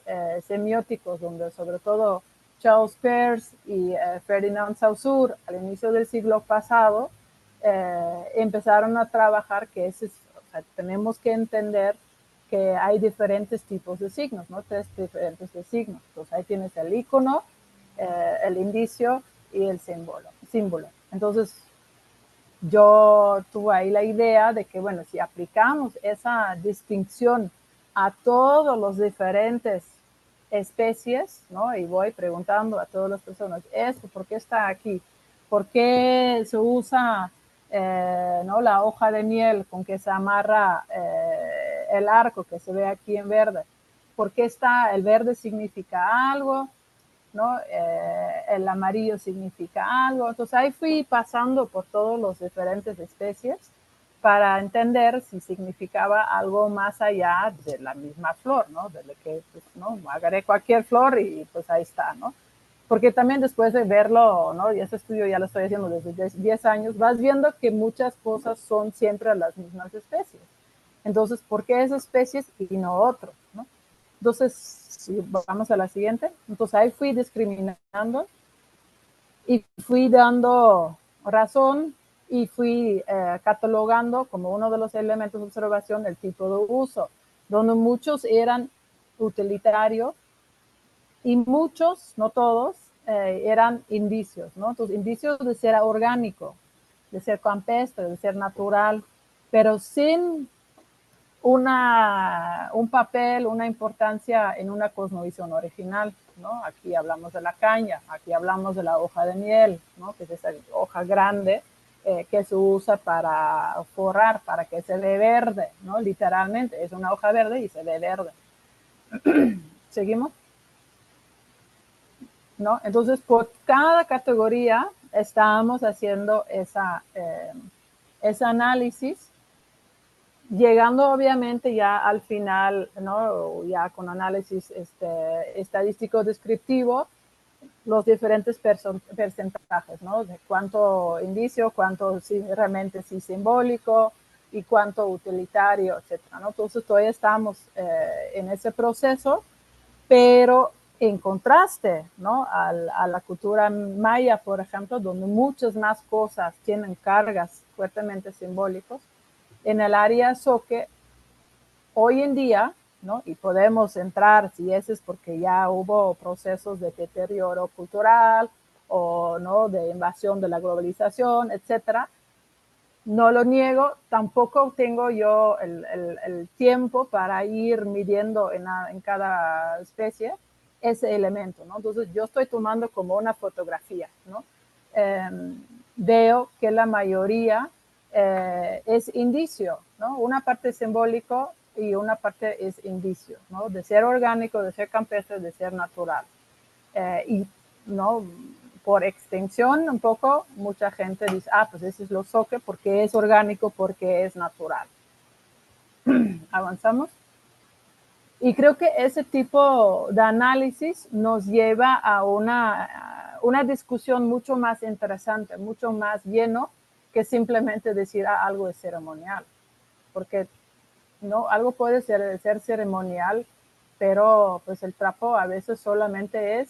semióticos, donde sobre todo Charles Peirce y Ferdinand Saussure al inicio del siglo pasado empezaron a trabajar que o sea, tenemos que entender que hay diferentes tipos de signos, ¿no? 3 diferentes de signos. Entonces ahí tienes el icono, el indicio y el símbolo. Entonces yo tuve ahí la idea de que, bueno, si aplicamos esa distinción a todos los diferentes especies, ¿no? Y voy preguntando a todas las personas, ¿esto por qué está aquí? ¿Por qué se usa ¿no? la hoja de miel con que se amarra el arco que se ve aquí en verde? ¿Por qué está el verde significa algo? ¿No? El amarillo significa algo. Entonces ahí fui pasando por todos los diferentes especies para entender si significaba algo más allá de la misma flor, ¿no? De lo que, pues, ¿no? Agarré cualquier flor y pues ahí está, ¿no? Porque también después de verlo, ¿no? Y ese estudio ya lo estoy haciendo desde 10 años, vas viendo que muchas cosas son siempre las mismas especies. Entonces, ¿por qué esas especies y no otros, ¿no? Entonces, si vamos a la siguiente. Entonces ahí fui discriminando y fui dando razón y fui catalogando como uno de los elementos de observación el tipo de uso, donde muchos eran utilitarios y muchos, no todos, eran indicios, ¿no? Entonces, indicios de ser orgánico, de ser campestre, de ser natural, pero sin un papel, una importancia en una cosmovisión original, ¿no? Aquí hablamos de la caña, aquí hablamos de la hoja de miel, ¿no? Que es esa hoja grande que se usa para forrar, para que se ve verde, ¿no? Literalmente, es una hoja verde y se ve verde. ¿Seguimos? ¿No? Entonces, por cada categoría estábamos haciendo ese análisis, llegando obviamente ya al final, ¿no? Ya con análisis estadístico descriptivo, los diferentes porcentajes, ¿no? De cuánto indicio, cuánto sí, realmente sí simbólico y cuánto utilitario, etcétera, ¿no? Entonces todavía estamos en ese proceso, pero en contraste, ¿no? A la cultura maya, por ejemplo, donde muchas más cosas tienen cargas fuertemente simbólicos, en el área Zoque, hoy en día, ¿no? Y podemos entrar, si ese es porque ya hubo procesos de deterioro cultural o ¿no? de invasión de la globalización, etcétera. No lo niego, tampoco tengo yo el tiempo para ir midiendo en cada especie ese elemento, ¿no? Entonces yo estoy tomando como una fotografía, ¿no? Veo que la mayoría es indicio, ¿no? Una parte es simbólico y una parte es indicio, ¿no? De ser orgánico, de ser campestre, de ser natural. Y, ¿no? Por extensión, un poco, mucha gente dice, pues ese es lo Zoque porque es orgánico, porque es natural. Avanzamos. Y creo que ese tipo de análisis nos lleva a una discusión mucho más interesante, mucho más lleno que simplemente decir algo es ceremonial. Porque no, algo puede ser ceremonial, pero pues el trapo a veces solamente es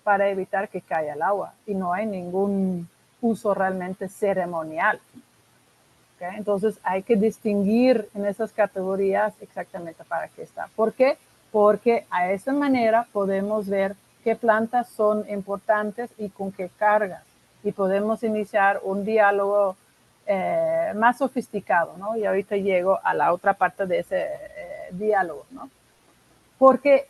para evitar que caiga el agua y no hay ningún uso realmente ceremonial. ¿Okay? Entonces hay que distinguir en esas categorías exactamente para qué está. ¿Por qué? Porque a esa manera podemos ver qué plantas son importantes y con qué cargas. Y podemos iniciar un diálogo más sofisticado, ¿no? Y ahorita llego a la otra parte de ese diálogo, ¿no? Porque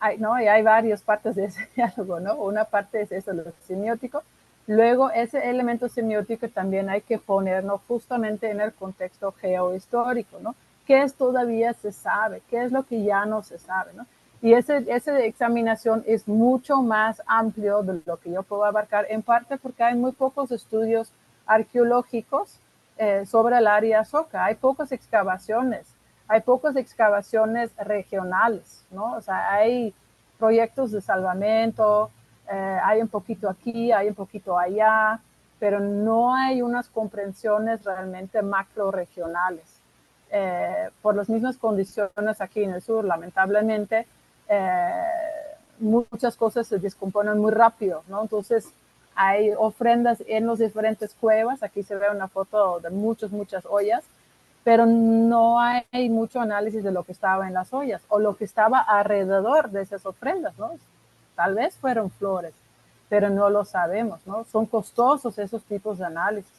hay varias partes de ese diálogo, ¿no? Una parte es eso, lo semiótico. Luego, ese elemento semiótico también hay que ponerlo justamente en el contexto geohistórico, ¿no? ¿Qué es todavía se sabe? ¿Qué es lo que ya no se sabe, ¿no? Y esa examinación es mucho más amplio de lo que yo puedo abarcar, en parte porque hay muy pocos estudios arqueológicos sobre el área Soca. Hay pocas excavaciones regionales, ¿no? O sea, hay proyectos de salvamento, hay un poquito aquí, hay un poquito allá, pero no hay unas comprensiones realmente macro regionales. Por las mismas condiciones aquí en el sur, lamentablemente, muchas cosas se descomponen muy rápido, ¿no? Entonces hay ofrendas en las diferentes cuevas, aquí se ve una foto de muchas ollas, pero no hay mucho análisis de lo que estaba en las ollas o lo que estaba alrededor de esas ofrendas, ¿no? Tal vez fueron flores, pero no lo sabemos, ¿no? Son costosos esos tipos de análisis.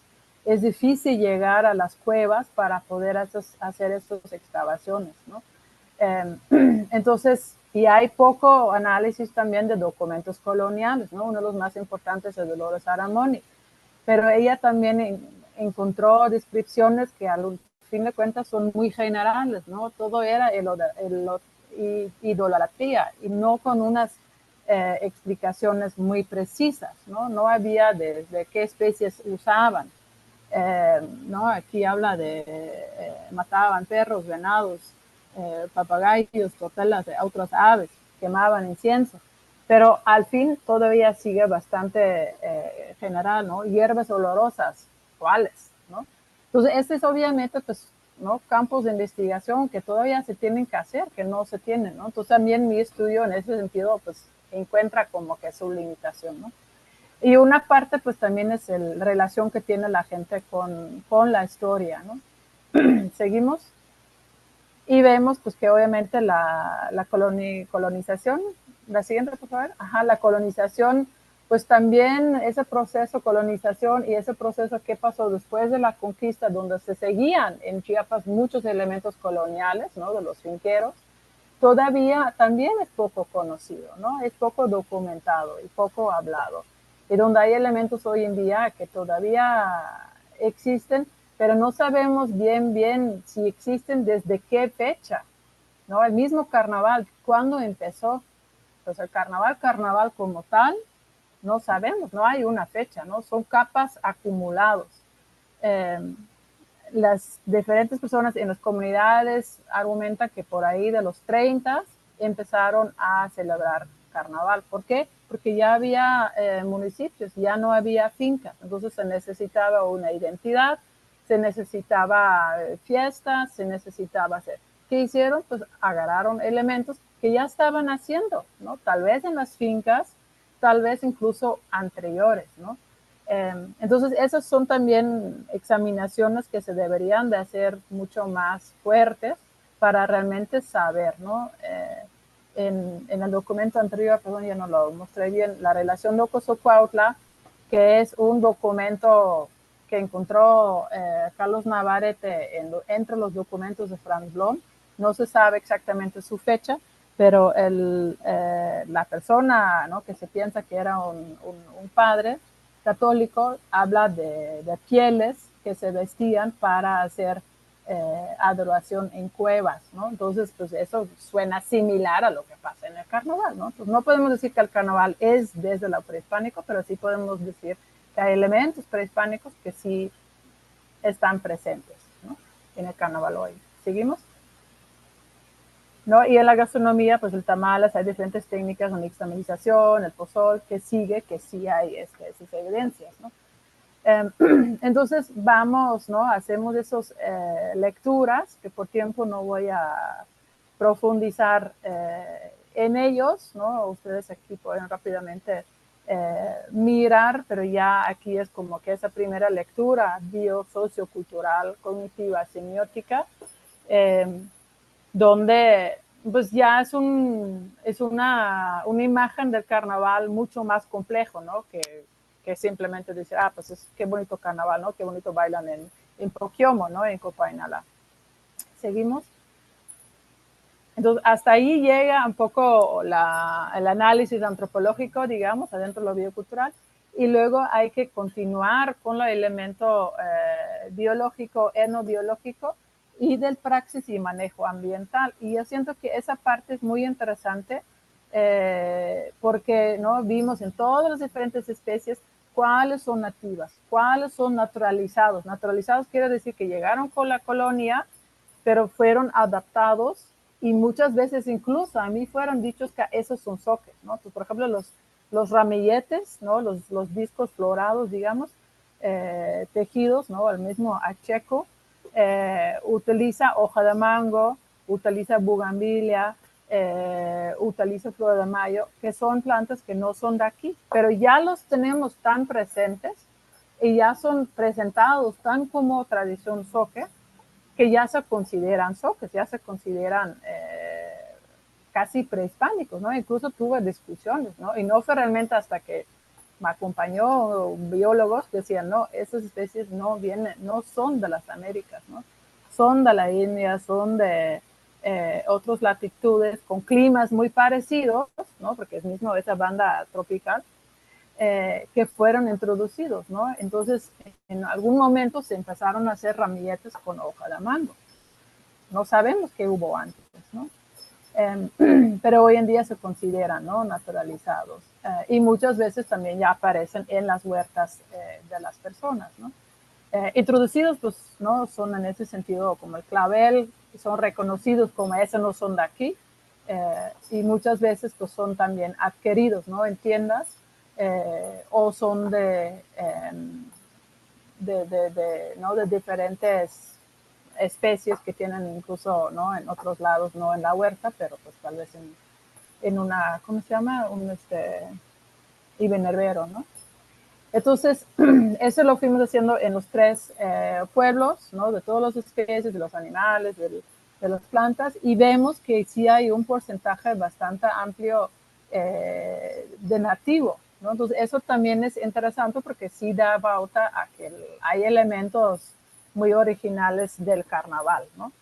Es difícil llegar a las cuevas para poder hacer estas excavaciones, ¿no? Entonces, y hay poco análisis también de documentos coloniales, ¿no? Uno de los más importantes es Dolores Aramoni, pero ella también encontró descripciones que al fin de cuentas son muy generales, ¿no? Todo era idolatría y no con unas explicaciones muy precisas, ¿no? No había de qué especies usaban. ¿No? Aquí habla de mataban perros, venados, papagayos, tortelas de otras aves, quemaban incienso. Pero al fin todavía sigue bastante general, ¿no? Hierbas olorosas, ¿cuáles? ¿No? Entonces, este es obviamente, pues, ¿no? Campos de investigación que todavía se tienen que hacer, que no se tienen, ¿no? Entonces, también mi estudio en ese sentido, pues, encuentra como que su limitación, ¿no? Y una parte, pues, también es la relación que tiene la gente con la historia, ¿no? Seguimos y vemos, pues, que obviamente la colonización, la siguiente, por favor, ajá, la colonización, pues también ese proceso de colonización y ese proceso que pasó después de la conquista, donde se seguían en Chiapas muchos elementos coloniales, ¿no? De los finqueros, todavía también es poco conocido, ¿no? Es poco documentado y poco hablado. Y donde hay elementos hoy en día que todavía existen, pero no sabemos bien si existen desde qué fecha, ¿no? El mismo carnaval, ¿cuándo empezó? Pues el carnaval como tal, no sabemos, no hay una fecha, ¿no? Son capas acumulados. Eh, las diferentes personas en las comunidades argumentan que por ahí de los 30 empezaron a celebrar carnaval. ¿Por qué? Porque ya había municipios, ya no había fincas, entonces se necesitaba una identidad, se necesitaba fiestas, se necesitaba hacer. ¿Qué hicieron? Pues agarraron elementos que ya estaban haciendo, ¿no? Tal vez en las fincas, tal vez incluso anteriores, ¿no? Entonces, esas son también examinaciones que se deberían de hacer mucho más fuertes para realmente saber, ¿no? En el documento anterior, perdón, ya no lo mostré bien, la relación Loco-Socuautla, que es un documento que encontró Carlos Navarrete entre los documentos de Franz Blom. No se sabe exactamente su fecha, pero la persona, ¿no? Que se piensa que era un padre católico habla de pieles que se vestían para hacer adoración en cuevas, ¿no? Entonces, pues eso suena similar a lo que pasa en el carnaval, ¿no? Pues no podemos decir que el carnaval es desde lo prehispánico, pero sí podemos decir que hay elementos prehispánicos que sí están presentes, ¿no? En el carnaval hoy. ¿Seguimos? ¿No? Y en la gastronomía, pues el tamales, hay diferentes técnicas, la nixtamalización, el pozol, que sigue, que sí hay esas evidencias, ¿no? Entonces vamos, ¿no? Hacemos esas lecturas, que por tiempo no voy a profundizar en ellos, ¿no? Ustedes aquí pueden rápidamente mirar, pero ya aquí es como que esa primera lectura biosociocultural, cognitiva, semiótica, donde pues ya es una imagen del carnaval mucho más complejo, ¿no? Que simplemente decir, pues qué bonito carnaval, ¿no? Qué bonito bailan en Pokiomo, ¿no? En Copainala. Seguimos. Entonces, hasta ahí llega un poco el análisis antropológico, digamos, adentro de lo biocultural, y luego hay que continuar con el elemento biológico, etnobiológico, y del praxis y manejo ambiental. Y yo siento que esa parte es muy interesante porque ¿no? Vimos en todas las diferentes especies cuáles son nativas, cuáles son naturalizados. Naturalizados quiere decir que llegaron con la colonia, pero fueron adaptados y muchas veces incluso a mí fueron dichos que esos son soques, ¿no? Pues, por ejemplo, los ramilletes, ¿no? Los discos florados, digamos, tejidos, ¿no? El mismo acheco, utiliza hoja de mango, utiliza bugambilia, utilizo flor de mayo, que son plantas que no son de aquí, pero ya los tenemos tan presentes y ya son presentados tan como tradición zoque, que ya se consideran zoques, ya se consideran casi prehispánicos, ¿no? Incluso tuve discusiones, ¿no? Y no fue realmente hasta que me acompañó biólogos que decían, no, esas especies no vienen, no son de las Américas, ¿no? Son de la India, son de otras latitudes, con climas muy parecidos, ¿no? Porque es mismo esa banda tropical, que fueron introducidos, ¿no? Entonces, en algún momento se empezaron a hacer ramilletes con hoja de mango. No sabemos qué hubo antes, ¿no? Pero hoy en día se consideran, ¿no?, naturalizados, y muchas veces también ya aparecen en las huertas de las personas, ¿no? Introducidos, pues, ¿no?, son en ese sentido como el clavel, son reconocidos como ese no son de aquí, y muchas veces pues son también adquiridos, ¿no?, en tiendas, o son ¿no?, de diferentes especies que tienen incluso, ¿no?, en otros lados, no en la huerta, pero pues tal vez en una, ¿cómo se llama? Un invernaderos, ¿no? Entonces, eso lo fuimos haciendo en los tres pueblos, ¿no?, de todas las especies, de los animales, de las plantas, y vemos que sí hay un porcentaje bastante amplio de nativo, ¿no? Entonces, eso también es interesante porque sí da pauta a que hay elementos muy originales del carnaval, ¿no?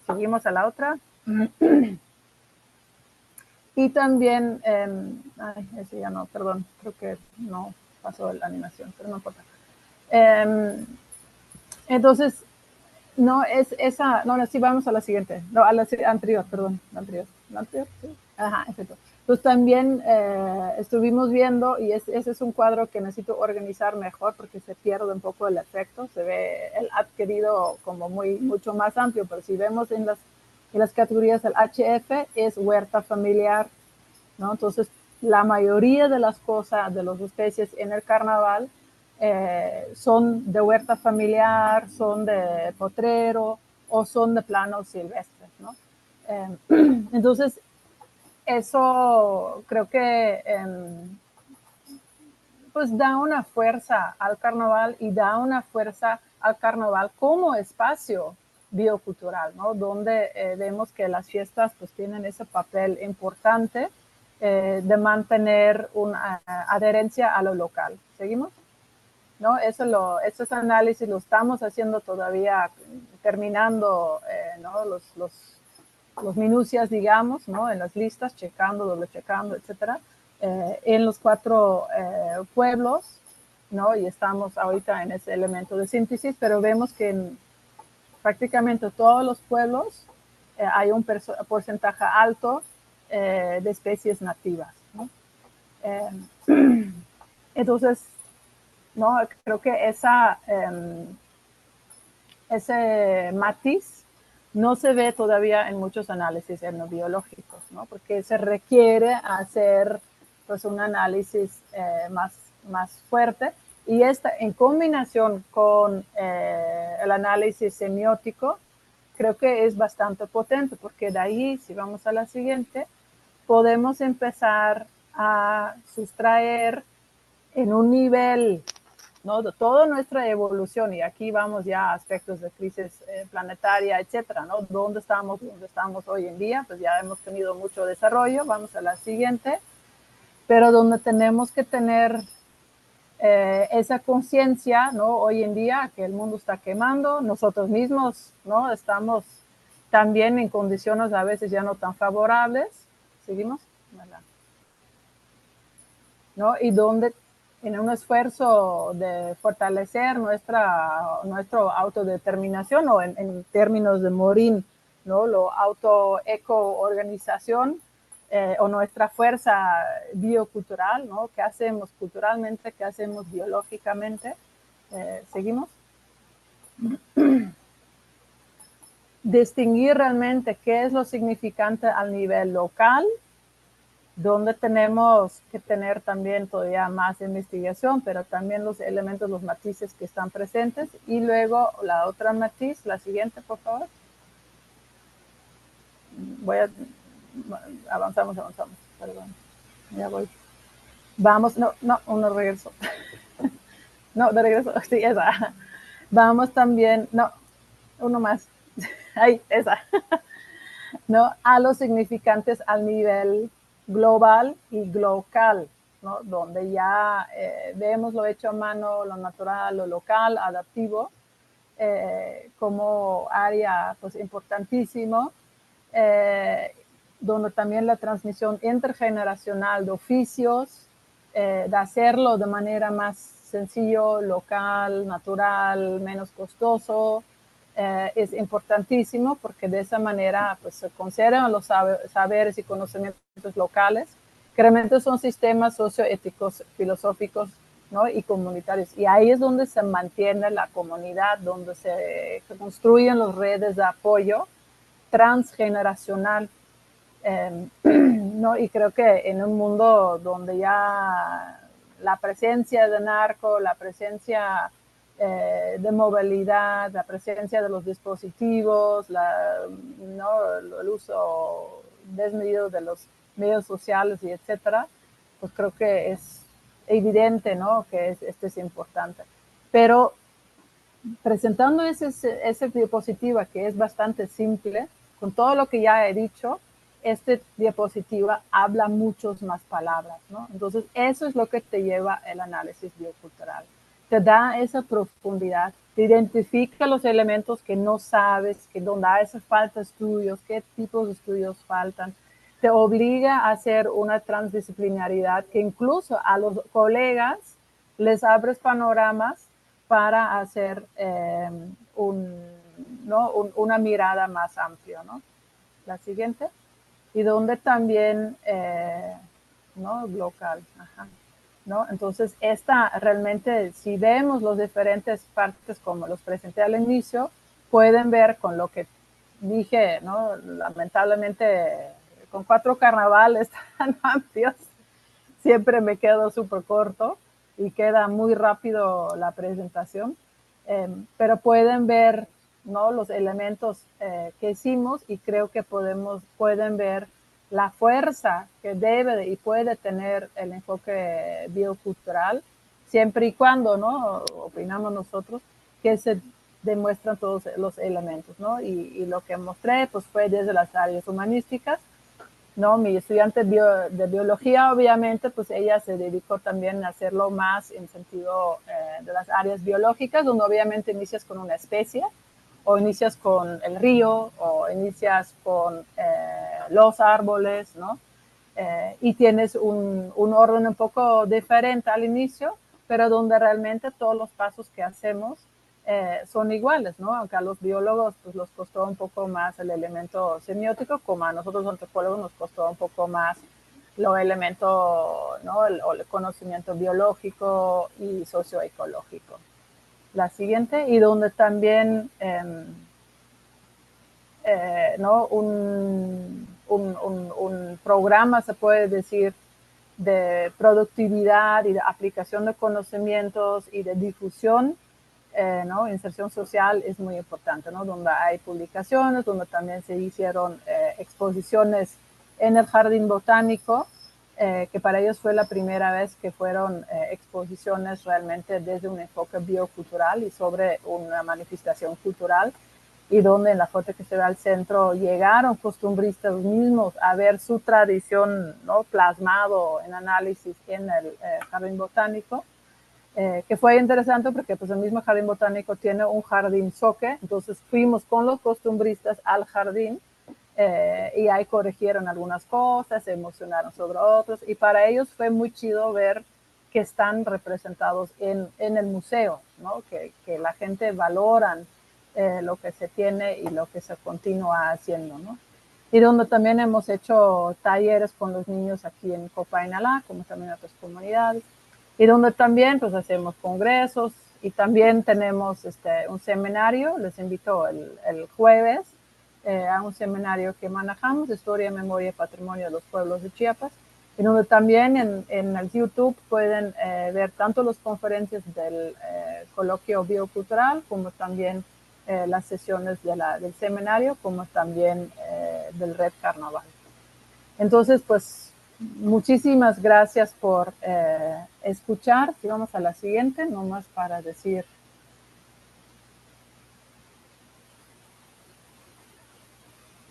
Seguimos a la otra. Y también, ay, ese ya no, perdón, creo que no pasó la animación, pero no importa. Entonces, no es esa, no, sí, vamos a la siguiente, no, a la anterior, perdón, la anterior, sí, ajá, exacto. Entonces también estuvimos viendo, y ese es un cuadro que necesito organizar mejor porque se pierde un poco el efecto, se ve el adquirido como mucho más amplio, pero si vemos en las categorías del HF es huerta familiar, ¿no? Entonces, la mayoría de las cosas, de las especies en el carnaval, son de huerta familiar, son de potrero o son de planos silvestres, ¿no? Entonces, eso creo que pues da una fuerza al carnaval y da una fuerza al carnaval como espacio biocultural, ¿no? Donde vemos que las fiestas pues tienen ese papel importante de mantener una adherencia a lo local. ¿Seguimos? ¿No? Esos análisis lo estamos haciendo todavía, terminando, ¿no?, los minucias, digamos, ¿no?, en las listas, checando, doble checando, etcétera, en los 4 pueblos, ¿no? Y estamos ahorita en ese elemento de síntesis, pero vemos que en prácticamente todos los pueblos hay un porcentaje alto de especies nativas, ¿no? Entonces, no, creo que ese matiz no se ve todavía en muchos análisis etnobiológicos, ¿no? Porque se requiere hacer pues un análisis más fuerte, y esta en combinación con el análisis semiótico creo que es bastante potente, porque de ahí, si vamos a la siguiente, podemos empezar a sustraer en un nivel, ¿no?, de toda nuestra evolución, y aquí vamos ya a aspectos de crisis planetaria, etcétera, ¿no? ¿Dónde estamos hoy en día? Pues ya hemos tenido mucho desarrollo, vamos a la siguiente, pero donde tenemos que tener esa conciencia, ¿no?, hoy en día, que el mundo está quemando, nosotros mismos, ¿no?, estamos también en condiciones a veces ya no tan favorables. ¿Seguimos? ¿No? Y donde en un esfuerzo de fortalecer nuestra autodeterminación, o en términos de Morin, ¿no?, lo auto-eco-organización, o nuestra fuerza biocultural, ¿no?, ¿qué hacemos culturalmente? ¿Qué hacemos biológicamente? ¿Seguimos? Distinguir realmente qué es lo significante al nivel local, donde tenemos que tener también todavía más investigación, pero también los elementos, los matices que están presentes. Y luego la otra matiz, la siguiente, por favor. avanzamos, perdón, ya voy. Vamos, no, uno regreso. No, de regreso, sí, esa. Vamos también, no, uno más. Ahí, esa. ¿No? A los significantes al nivel global y local, ¿no? Donde ya vemos lo hecho a mano, lo natural, lo local, adaptivo, como área pues, importantísimo, donde también la transmisión intergeneracional de oficios, de hacerlo de manera más sencillo, local, natural, menos costoso, es importantísimo porque de esa manera pues, se conservan los saberes y conocimientos locales, que realmente son sistemas socioéticos, filosóficos, ¿no? Y comunitarios. Y ahí es donde se mantiene la comunidad, donde se construyen las redes de apoyo transgeneracional. ¿No? Y creo que en un mundo donde ya la presencia de narco, la presencia de movilidad, la presencia de los dispositivos, ¿no? El uso desmedido de los medios sociales y etcétera, pues creo que es evidente, ¿no? Que esto es importante. Pero presentando esa diapositiva que es bastante simple, con todo lo que ya he dicho, esta diapositiva habla muchas más palabras, ¿no? Entonces, eso es lo que te lleva el análisis biocultural. Te da esa profundidad, te identifica los elementos que no sabes, que donde hace falta estudios, qué tipos de estudios faltan, te obliga a hacer una transdisciplinaridad que incluso a los colegas les abres panoramas para hacer ¿no? una mirada más amplia, ¿no? La siguiente. Y donde también, ¿no? Local. Ajá. ¿No? Entonces, esta realmente, si vemos las diferentes partes como los presenté al inicio, pueden ver con lo que dije, ¿no? Lamentablemente, con 4 carnavales tan amplios, siempre me quedo súper corto y queda muy rápido la presentación, pero pueden ver, ¿no? Los elementos que hicimos y creo que pueden ver la fuerza que debe y puede tener el enfoque biocultural, siempre y cuando, ¿no? Opinamos nosotros, que se demuestran todos los elementos, ¿no? Y lo que mostré pues fue desde las áreas humanísticas, ¿no? Mi estudiante de biología, obviamente, pues ella se dedicó también a hacerlo más en sentido de las áreas biológicas, donde obviamente inicias con una especie, o inicias con el río, o inicias con los árboles, ¿no? Y tienes un orden un poco diferente al inicio, pero donde realmente todos los pasos que hacemos son iguales, ¿no? Aunque a los biólogos pues, los costó un poco más el elemento semiótico, como a nosotros antropólogos nos costó un poco más los elementos, ¿no? El conocimiento biológico y socioecológico. La siguiente, y donde también ¿no? Un programa, se puede decir, de productividad y de aplicación de conocimientos y de difusión, ¿no? Inserción social es muy importante, ¿no? Donde hay publicaciones, donde también se hicieron exposiciones en el Jardín Botánico, que para ellos fue la primera vez que fueron exposiciones realmente desde un enfoque biocultural y sobre una manifestación cultural, y donde en la foto que se ve al centro llegaron costumbristas mismos a ver su tradición, ¿no? Plasmado en análisis en el Jardín Botánico, que fue interesante porque pues, el mismo Jardín Botánico tiene un jardín zoque, entonces fuimos con los costumbristas al jardín y ahí corrigieron algunas cosas, se emocionaron sobre otras, y para ellos fue muy chido ver que están representados en el museo, ¿no? Que la gente valoran lo que se tiene y lo que se continúa haciendo, ¿no? Y donde también hemos hecho talleres con los niños aquí en Copainalá, como también en otras comunidades, y donde también pues hacemos congresos y también tenemos un seminario, les invito el jueves a un seminario que manejamos, Historia, Memoria y Patrimonio de los Pueblos de Chiapas, en donde también en el YouTube pueden ver tanto las conferencias del coloquio biocultural como también las sesiones del seminario, como también del Red Carnaval. Entonces, pues muchísimas gracias por escuchar. Si vamos a la siguiente, nomás para decir.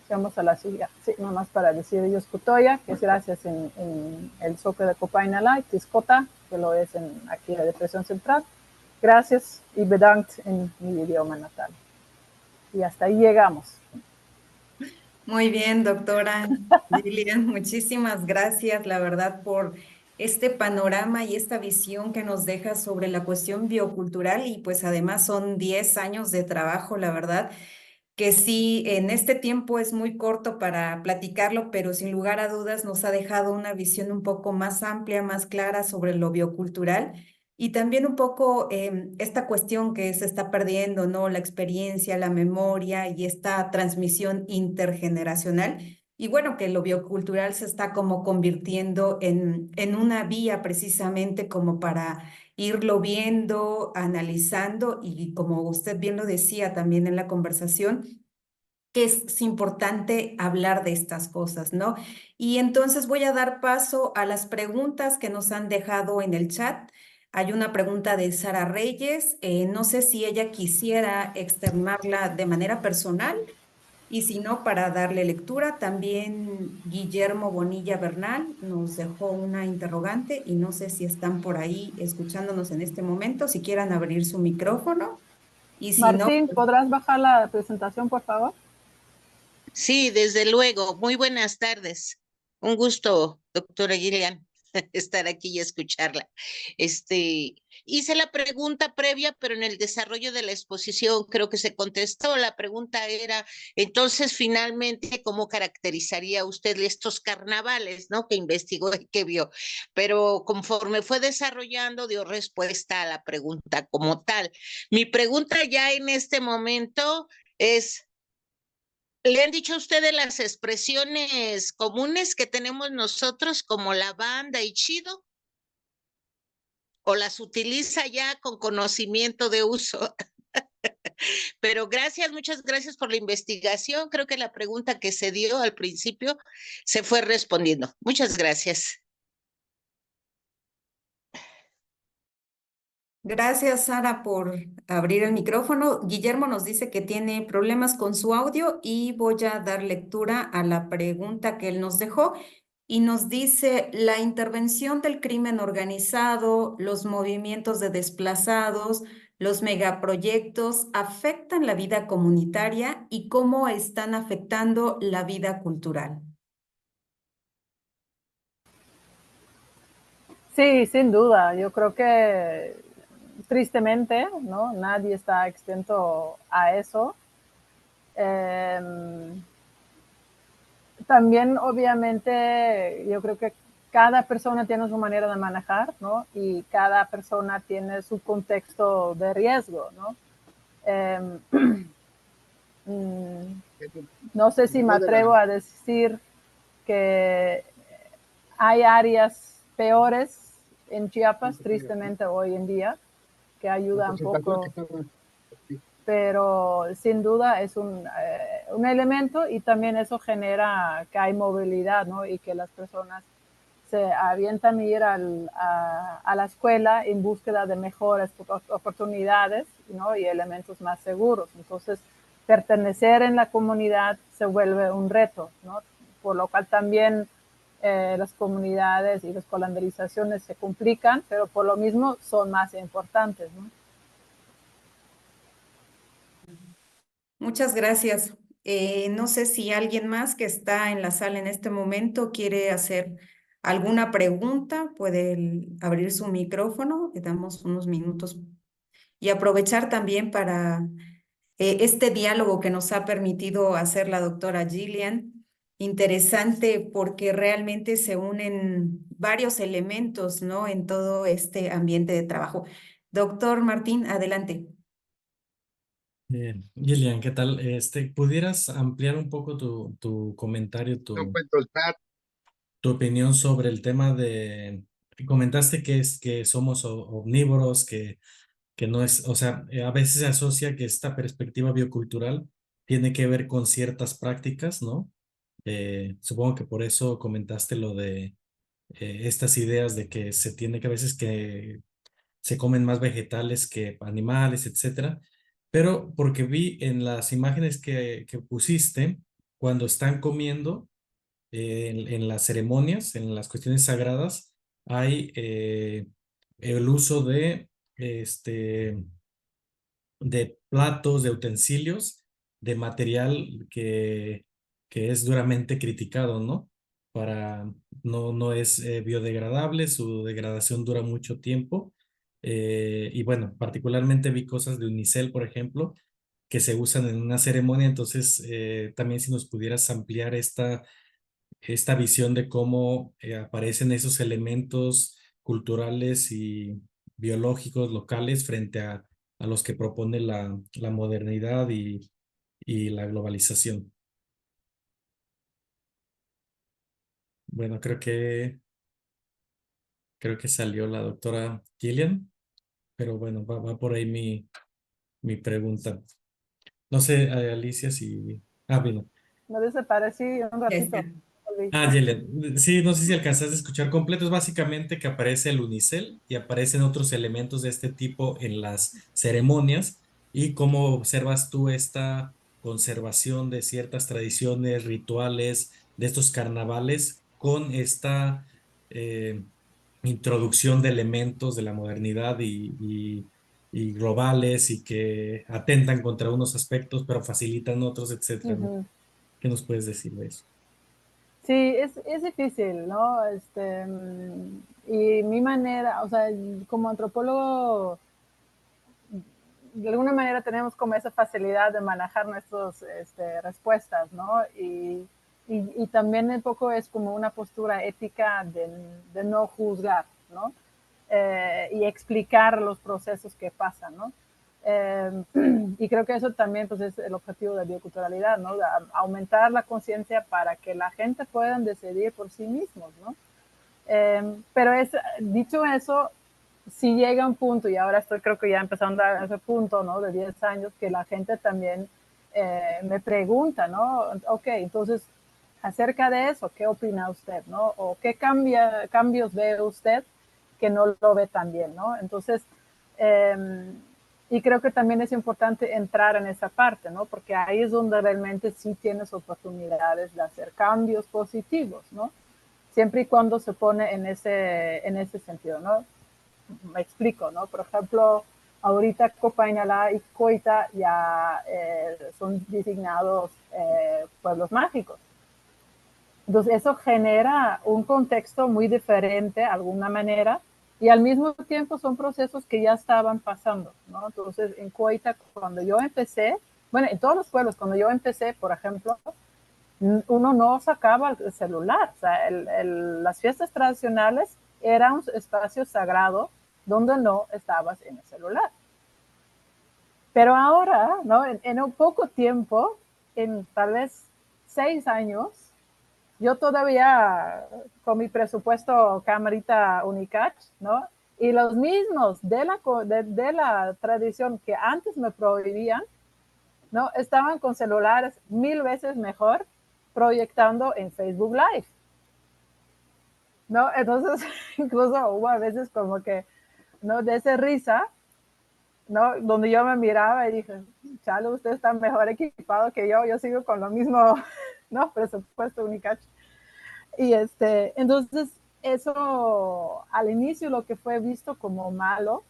Vamos a la siguiente, sí, nomás para decir ellos Cutoya, que es gracias en el soque de Copainalá, Tiscota, que lo es en aquí la Depresión Central. Gracias y bedankt en mi idioma natal. Y hasta ahí llegamos. Muy bien, doctora Lilian, muchísimas gracias, la verdad, por este panorama y esta visión que nos deja sobre la cuestión biocultural y pues además son 10 años de trabajo, la verdad, que sí, en este tiempo es muy corto para platicarlo, pero sin lugar a dudas nos ha dejado una visión un poco más amplia, más clara sobre lo biocultural y también un poco esta cuestión que se está perdiendo, ¿no? La experiencia, la memoria y esta transmisión intergeneracional. Y bueno, que lo biocultural se está como convirtiendo en una vía precisamente como para irlo viendo, analizando y como usted bien lo decía también en la conversación, que es importante hablar de estas cosas, ¿no? Y entonces voy a dar paso a las preguntas que nos han dejado en el chat. Hay una pregunta de Sara Reyes. No sé si ella quisiera externarla de manera personal y si no, para darle lectura. También Guillermo Bonilla Bernal nos dejó una interrogante y no sé si están por ahí escuchándonos en este momento, si quieran abrir su micrófono y si no, Martín, ¿podrás bajar la presentación, por favor? Sí, desde luego. Muy buenas tardes. Un gusto, doctora Gillian, estar aquí y escucharla. Hice la pregunta previa, pero en el desarrollo de la exposición creo que se contestó. La pregunta era, entonces, finalmente, ¿cómo caracterizaría usted estos carnavales, ¿no? Que investigó y que vio. Pero conforme fue desarrollando, dio respuesta a la pregunta como tal. Mi pregunta ya en este momento es, ¿le han dicho a ustedes las expresiones comunes que tenemos nosotros como la banda y chido? ¿O las utiliza ya con conocimiento de uso? Pero gracias, muchas gracias por la investigación. Creo que la pregunta que se dio al principio se fue respondiendo. Muchas gracias. gracias, Sara, por abrir el micrófono. Guillermo nos dice que tiene problemas con su audio y voy a dar lectura a la pregunta que él nos dejó. Y nos dice, la intervención del crimen organizado, los movimientos de desplazados, los megaproyectos afectan la vida comunitaria y cómo están afectando la vida cultural. Sí, sin duda. Yo creo que tristemente, ¿no? Nadie está exento a eso. También, obviamente, yo creo que cada persona tiene su manera de manejar, ¿no? Y cada persona tiene su contexto de riesgo, ¿no? Eh, no sé si me atrevo a decir que hay áreas peores en Chiapas, tristemente hoy en día, que ayuda un poco, pero sin duda es un elemento y también eso genera que hay movilidad, ¿no? Y que las personas se avientan a ir a la escuela en búsqueda de mejores oportunidades, ¿no? Y elementos más seguros. Entonces, pertenecer en la comunidad se vuelve un reto, ¿no? Por lo cual también las comunidades y las colanderizaciones se complican, pero por lo mismo son más importantes, ¿no? Muchas gracias. No sé si alguien más que está en la sala en este momento quiere hacer alguna pregunta, puede abrir su micrófono, le damos unos minutos y aprovechar también para este diálogo que nos ha permitido hacer la doctora Gillian. Interesante porque realmente se unen varios elementos, ¿no? En todo este ambiente de trabajo. Doctor Martín, adelante. Gillian, ¿qué tal? ¿Pudieras ampliar un poco tu comentario, tu opinión sobre el tema de, comentaste que somos omnívoros, que no es, o sea, a veces se asocia que esta perspectiva biocultural tiene que ver con ciertas prácticas, ¿no? Supongo que por eso comentaste lo de estas ideas de que se tiene que a veces que se comen más vegetales que animales, etcétera. Pero porque vi en las imágenes que pusiste, cuando están comiendo, en las ceremonias, en las cuestiones sagradas, hay el uso este, de platos, de utensilios, de material que es duramente criticado, ¿no? Para, no es biodegradable, su degradación dura mucho tiempo. Y bueno, particularmente vi cosas de unicel, por ejemplo, que se usan en una ceremonia. Entonces, también si nos pudieras ampliar esta visión de cómo aparecen esos elementos culturales y biológicos locales frente a los que propone la modernidad y la globalización. Bueno, creo que salió la doctora Gillian, pero bueno, va por ahí mi pregunta. No sé, Alicia, si... Ah, bueno. Me desaparecí un Ya ratito. está. Ah, Yelen, sí, no sé si alcanzaste a escuchar completo. Es básicamente que aparece el unicel y aparecen otros elementos de este tipo en las ceremonias. Y cómo observas tú esta conservación de ciertas tradiciones, rituales, de estos carnavales con esta introducción de elementos de la modernidad y globales y que atentan contra unos aspectos pero facilitan otros, etcétera, ¿no? Ujú. ¿Qué nos puedes decir de eso? Sí, es difícil, ¿no? Y mi manera, o sea, como antropólogo, de alguna manera tenemos como esa facilidad de manejar nuestras respuestas, ¿no? Y también un poco es como una postura ética de no juzgar, ¿no? Y explicar los procesos que pasan, ¿no? Y creo que eso también pues, es el objetivo de bioculturalidad, ¿no? De aumentar la conciencia para que la gente pueda decidir por sí mismos, ¿no? Pero dicho eso, si llega un punto, y ahora estoy creo que ya empezando a ese punto, ¿no? De 10 años, que la gente también me pregunta, ¿no? Ok, entonces, acerca de eso, ¿qué opina usted, no? O qué cambios ve usted que no lo ve tan bien, ¿no? Entonces, y creo que también es importante entrar en esa parte, ¿no? Porque ahí es donde realmente sí tienes oportunidades de hacer cambios positivos, ¿no? Siempre y cuando se pone en ese sentido, ¿no? Me explico, ¿no? Por ejemplo, ahorita Copainalá y Coita ya son designados pueblos mágicos. Entonces, eso genera un contexto muy diferente, de alguna manera, y al mismo tiempo son procesos que ya estaban pasando, ¿no? Entonces, en Coita, cuando yo empecé, bueno, en todos los pueblos, cuando yo empecé, por ejemplo, uno no sacaba el celular. O sea, las fiestas tradicionales eran un espacio sagrado donde no estabas en el celular. Pero ahora, ¿no? En un poco tiempo, en tal vez 6 años, yo todavía con mi presupuesto camarita Unicach, ¿no? Y los mismos de la tradición que antes me prohibían, ¿no? Estaban con celulares 1000 veces mejor proyectando en Facebook Live, ¿no? Entonces, incluso hubo a veces como que, ¿no? De esa risa, ¿no? Donde yo me miraba y dije, chalo, usted está mejor equipado que yo sigo con lo mismo, ¿no? Presupuesto Unicach. Y entonces, eso al inicio lo que fue visto como malo,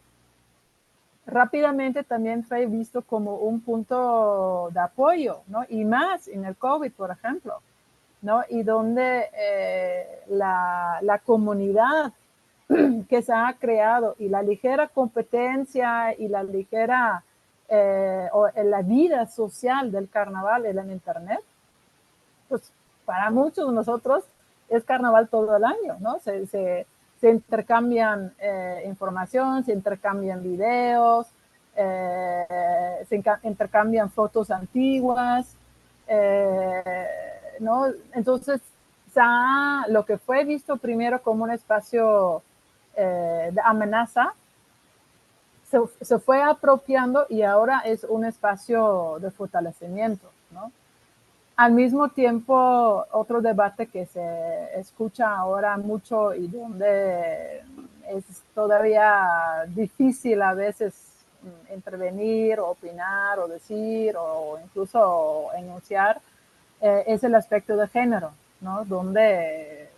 rápidamente también fue visto como un punto de apoyo, ¿no? Y más en el COVID, por ejemplo, ¿no? Y donde la comunidad que se ha creado y la ligera competencia y la ligera o la vida social del carnaval en internet, pues para muchos de nosotros es carnaval todo el año, ¿no? Se intercambian información, se intercambian videos, se intercambian fotos antiguas, ¿no? Entonces, lo que fue visto primero como un espacio de amenaza, se fue apropiando y ahora es un espacio de fortalecimiento, ¿no? Al mismo tiempo, otro debate que se escucha ahora mucho y donde es todavía difícil a veces intervenir, opinar o decir o incluso enunciar, es el aspecto de género, ¿no? Donde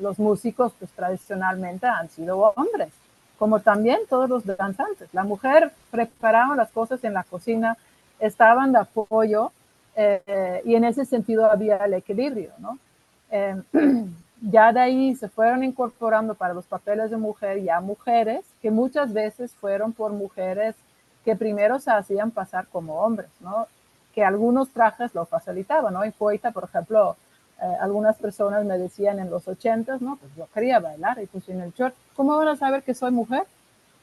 los músicos pues tradicionalmente han sido hombres, como también todos los danzantes. La mujer preparaba las cosas en la cocina, estaban de apoyo, y en ese sentido había el equilibrio, ¿no? Ya de ahí se fueron incorporando para los papeles de mujer ya mujeres, que muchas veces fueron por mujeres que primero se hacían pasar como hombres, ¿no? Que algunos trajes lo facilitaban, ¿no? En Coita, por ejemplo, algunas personas me decían en los 80s, ¿no? Pues yo quería bailar y pues en el short, ¿cómo van a saber que soy mujer?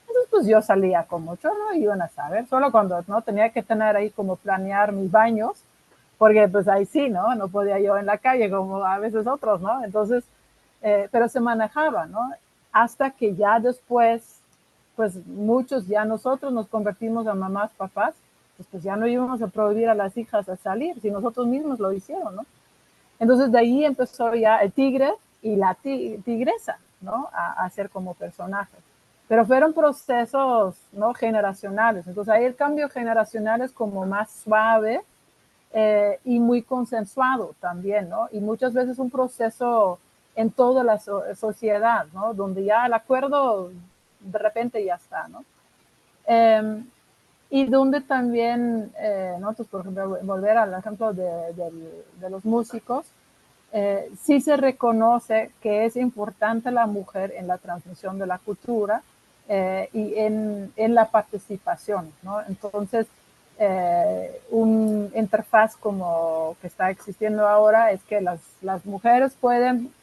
Entonces, pues yo salía como yo, ¿no? Iban a saber, solo cuando no tenía que tener ahí como planear mis baños, porque pues ahí sí, ¿no? No podía yo en la calle como a veces otros, ¿no? Entonces, pero se manejaba, ¿no? Hasta que ya después, pues muchos ya nosotros nos convertimos a mamás, papás, pues ya no íbamos a prohibir a las hijas a salir, si nosotros mismos lo hicieron, ¿no? Entonces de ahí empezó ya el tigre y la tigresa, ¿no? A ser como personajes. Pero fueron procesos, ¿no? Generacionales. Entonces ahí el cambio generacional es como más suave, y muy consensuado también, ¿no? Y muchas veces un proceso en toda la sociedad, ¿no? Donde ya el acuerdo de repente ya está, ¿no? Y donde también, ¿no? Entonces, por ejemplo, volver al ejemplo de los músicos, sí se reconoce que es importante la mujer en la transmisión de la cultura, y en la participación, ¿no? Entonces, un interfaz como que está existiendo ahora es que las mujeres pueden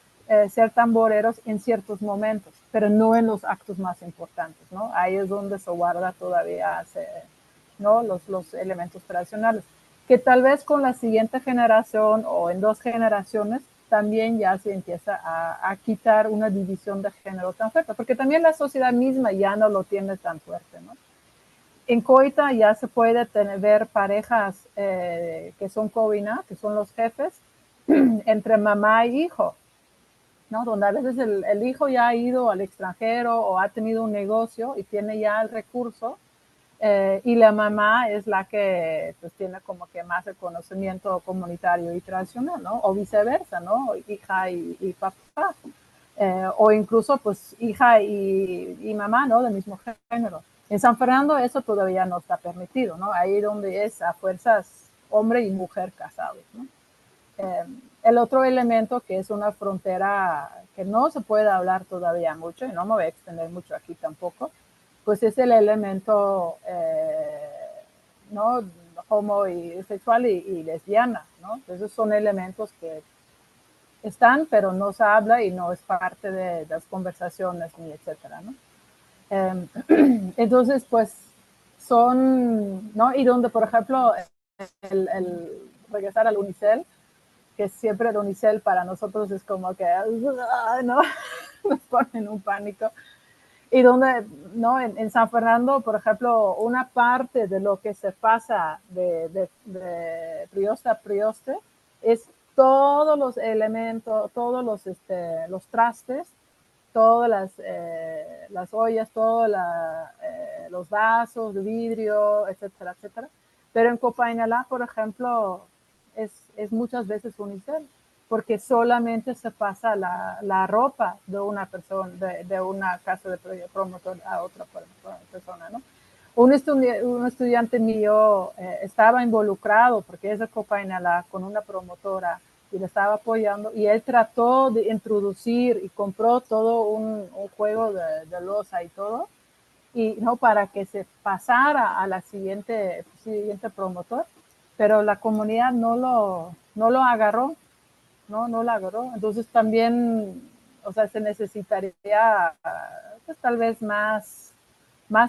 ser tamboreros en ciertos momentos, pero no en los actos más importantes, ¿no? Ahí es donde se guarda todavía, ¿no? Los elementos tradicionales, que tal vez con la siguiente generación o en 2 generaciones también ya se empieza a quitar una división de género tan fuerte, porque también la sociedad misma ya no lo tiene tan fuerte, ¿no? En Coita ya se puede ver parejas, que son covina, que son los jefes, entre mamá y hijo, ¿no? Donde a veces el hijo ya ha ido al extranjero o ha tenido un negocio y tiene ya el recurso, y la mamá es la que pues tiene como que más el conocimiento comunitario y tradicional, ¿no? O viceversa, ¿no? Hija y papá. O incluso pues hija y mamá, ¿no? Del mismo género. En San Fernando eso todavía no está permitido, ¿no? Ahí donde es a fuerzas hombre y mujer casados, ¿no? El otro elemento que es una frontera que no se puede hablar todavía mucho, y no me voy a extender mucho aquí tampoco, pues es el elemento, ¿no? Homo y sexual y lesbiana, ¿no? Esos son elementos que están, pero no se habla y no es parte de las conversaciones ni etcétera, ¿no? Entonces, pues son, ¿no? Y donde, por ejemplo, el regresar al unicel, que siempre el unicel para nosotros es como que, ¿no? Nos ponen un pánico. Y donde, ¿no? En San Fernando, por ejemplo, una parte de lo que se pasa de Prioste a Prioste es todos los elementos, todos los trastes, todas las ollas, todos los vasos de vidrio, etcétera, etcétera. Pero en Copainalá, por ejemplo, es muchas veces unicel, porque solamente se pasa la ropa de una persona, de una casa de promotor a otra persona, ¿no? Un estudiante mío estaba involucrado, porque es de Copainalá, con una promotora, y le estaba apoyando, y él trató de introducir y compró todo un juego de loza y todo, y no para que se pasara a la siguiente promotor, pero la comunidad no lo agarró, no lo agarró. Entonces también, o sea, se necesitaría pues tal vez más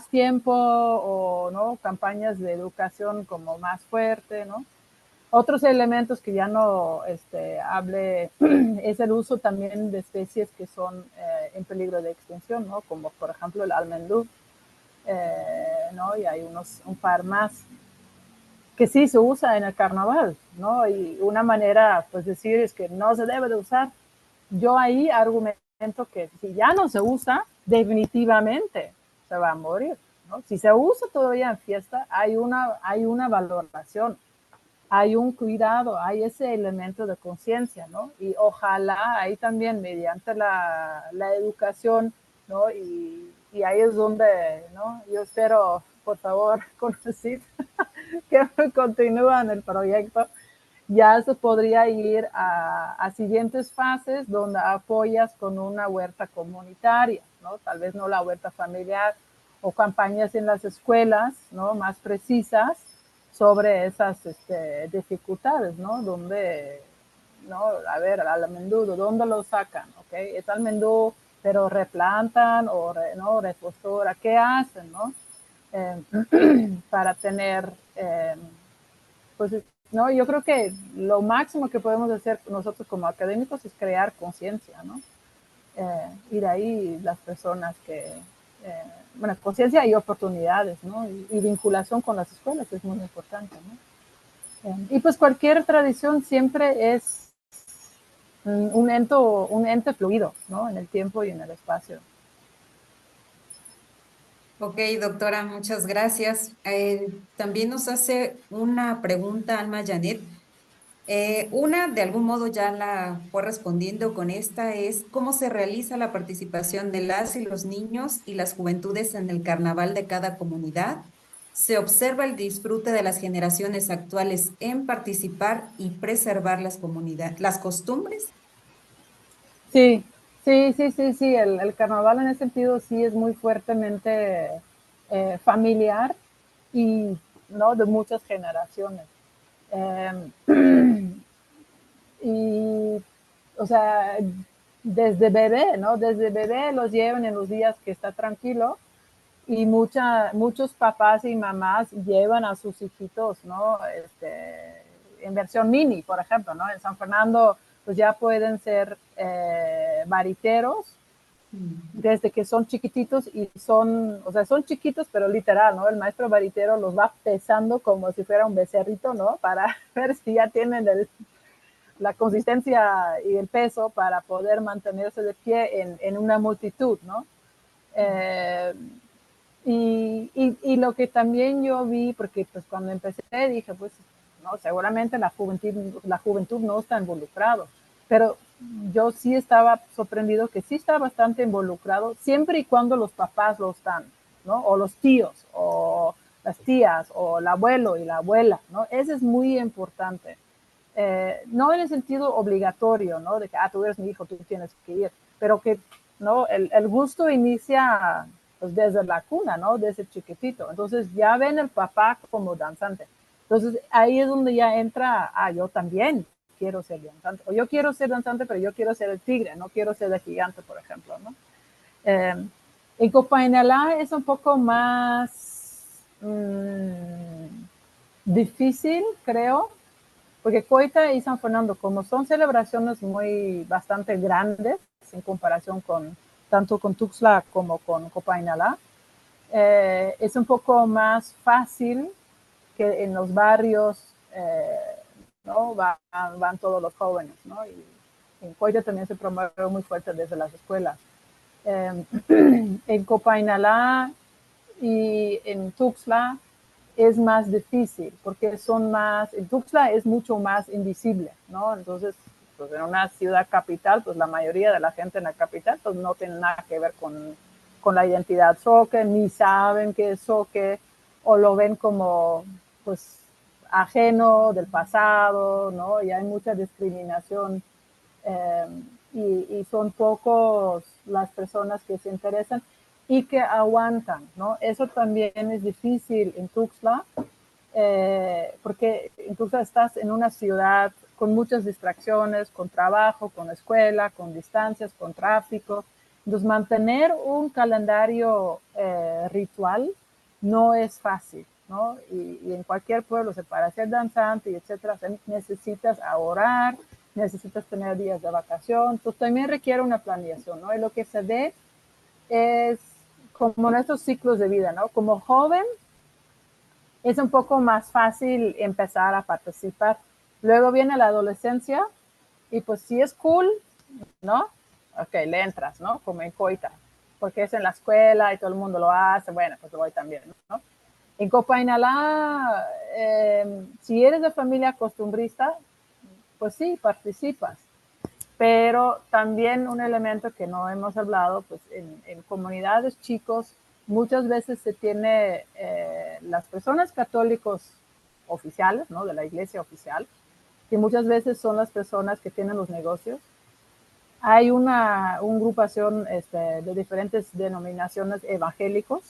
tiempo o no campañas de educación como más fuerte, ¿no? Otros elementos que ya no hable es el uso también de especies que son en peligro de extinción, ¿no? Como por ejemplo el almendú, ¿no? Y hay un par más. que sí se usa en el carnaval, ¿no? Y una manera, pues, decir es que no se debe de usar. Yo ahí argumento que si ya no se usa, definitivamente se va a morir, ¿no? Si se usa todavía en fiesta, hay una valoración, hay un cuidado, hay ese elemento de conciencia, ¿no? Y ojalá ahí también mediante la educación, ¿no? Y ahí es donde, ¿no? Yo espero, por favor, conocer que continúan el proyecto, ya se podría ir a siguientes fases donde apoyas con una huerta comunitaria, ¿no? Tal vez no la huerta familiar, o campañas en las escuelas, ¿no? Más precisas sobre esas dificultades, ¿no? Donde, ¿no? A ver, al almendú, ¿dónde lo sacan? ¿Ok? Es almendú, pero replantan o ¿no? Refostora, ¿qué hacen, no? Para tener, pues, no, yo creo que lo máximo que podemos hacer nosotros como académicos es crear conciencia, ¿no? Y de ahí las personas que, bueno, conciencia y oportunidades, ¿no? Y vinculación con las escuelas es muy importante, ¿no? Y pues cualquier tradición siempre es un ente fluido, ¿no? En el tiempo y en el espacio. Ok, doctora, muchas gracias. También nos hace una pregunta Alma Janet. Una, de algún modo ya la fue respondiendo con esta, es cómo se realiza la participación de las y los niños y las juventudes en el carnaval de cada comunidad. ¿Se observa el disfrute de las generaciones actuales en participar y preservar las comunidades, las costumbres? Sí, sí. El carnaval en ese sentido sí es muy fuertemente familiar y, ¿no? De muchas generaciones. Y, o sea, desde bebé, ¿no? Desde bebé los llevan en los días que está tranquilo y muchos papás y mamás llevan a sus hijitos, ¿no? En versión mini, por ejemplo, ¿no? En San Fernando, pues ya pueden ser variteros desde que son chiquititos y o sea, son chiquitos, pero literal, ¿no? El maestro varitero los va pesando como si fuera un becerrito, ¿no? Para ver si ya tienen la consistencia y el peso para poder mantenerse de pie en una multitud, ¿no? Eh, y lo que también yo vi, porque pues cuando empecé dije, pues, no, seguramente la juventud no está involucrado, pero yo sí estaba sorprendido que sí está bastante involucrado, siempre y cuando los papás lo están, ¿no? O los tíos, o las tías, o el abuelo y la abuela, ¿no? Eso es muy importante. No en el sentido obligatorio, ¿no? De que, tú eres mi hijo, tú tienes que ir, pero que, ¿no? El gusto inicia pues desde la cuna, ¿no? Desde chiquitito. Entonces ya ven el papá como danzante. Entonces ahí es donde ya entra, yo también quiero ser danzante. O yo quiero ser danzante, pero yo quiero ser el tigre, no quiero ser el gigante, por ejemplo, ¿no? En Copainalá es un poco más difícil, creo, porque Coita y San Fernando, como son celebraciones bastante grandes en comparación con tanto con Tuxtla como con Copainalá, es un poco más fácil que en los barrios, ¿no? Van todos los jóvenes, ¿no? Y en Coita también se promueve muy fuerte desde las escuelas. En Copainalá y en Tuxtla es más difícil porque en Tuxtla es mucho más invisible, ¿no? Entonces, pues en una ciudad capital, pues la mayoría de la gente en la capital pues no tiene nada que ver con la identidad zoque, ni saben qué es zoque, o lo ven como, pues, ajeno del pasado, ¿no? Y hay mucha discriminación eh, y son pocos las personas que se interesan y que aguantan, ¿no? Eso también es difícil en Tuxtla, porque en Tuxtla estás en una ciudad con muchas distracciones, con trabajo, con escuela, con distancias, con tráfico. Entonces, mantener un calendario ritual no es fácil, ¿no? Y en cualquier pueblo, para ser danzante y etcétera, necesitas ahorrar, necesitas tener días de vacación, pues también requiere una planeación, ¿no? Y lo que se ve es como nuestros ciclos de vida, ¿no? Como joven, es un poco más fácil empezar a participar. Luego viene la adolescencia y pues si es cool, ¿no? Ok, le entras, ¿no? Como en Coita, porque es en la escuela y todo el mundo lo hace, bueno, pues lo voy también, ¿no? En Copa Inalá, si eres de familia costumbrista, pues sí, participas. Pero también un elemento que no hemos hablado, pues en comunidades chicos, muchas veces se tiene las personas católicos oficiales, ¿no? De la iglesia oficial, que muchas veces son las personas que tienen los negocios. Hay una agrupación de diferentes denominaciones evangélicos,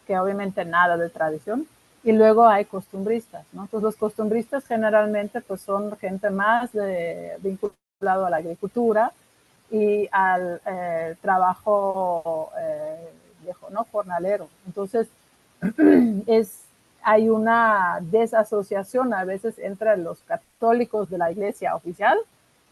que obviamente nada de tradición, y luego hay costumbristas, ¿no? Entonces los costumbristas generalmente pues son gente más vinculado a la agricultura y al trabajo viejo, ¿no? Jornalero. Entonces hay una desasociación a veces entre los católicos de la iglesia oficial,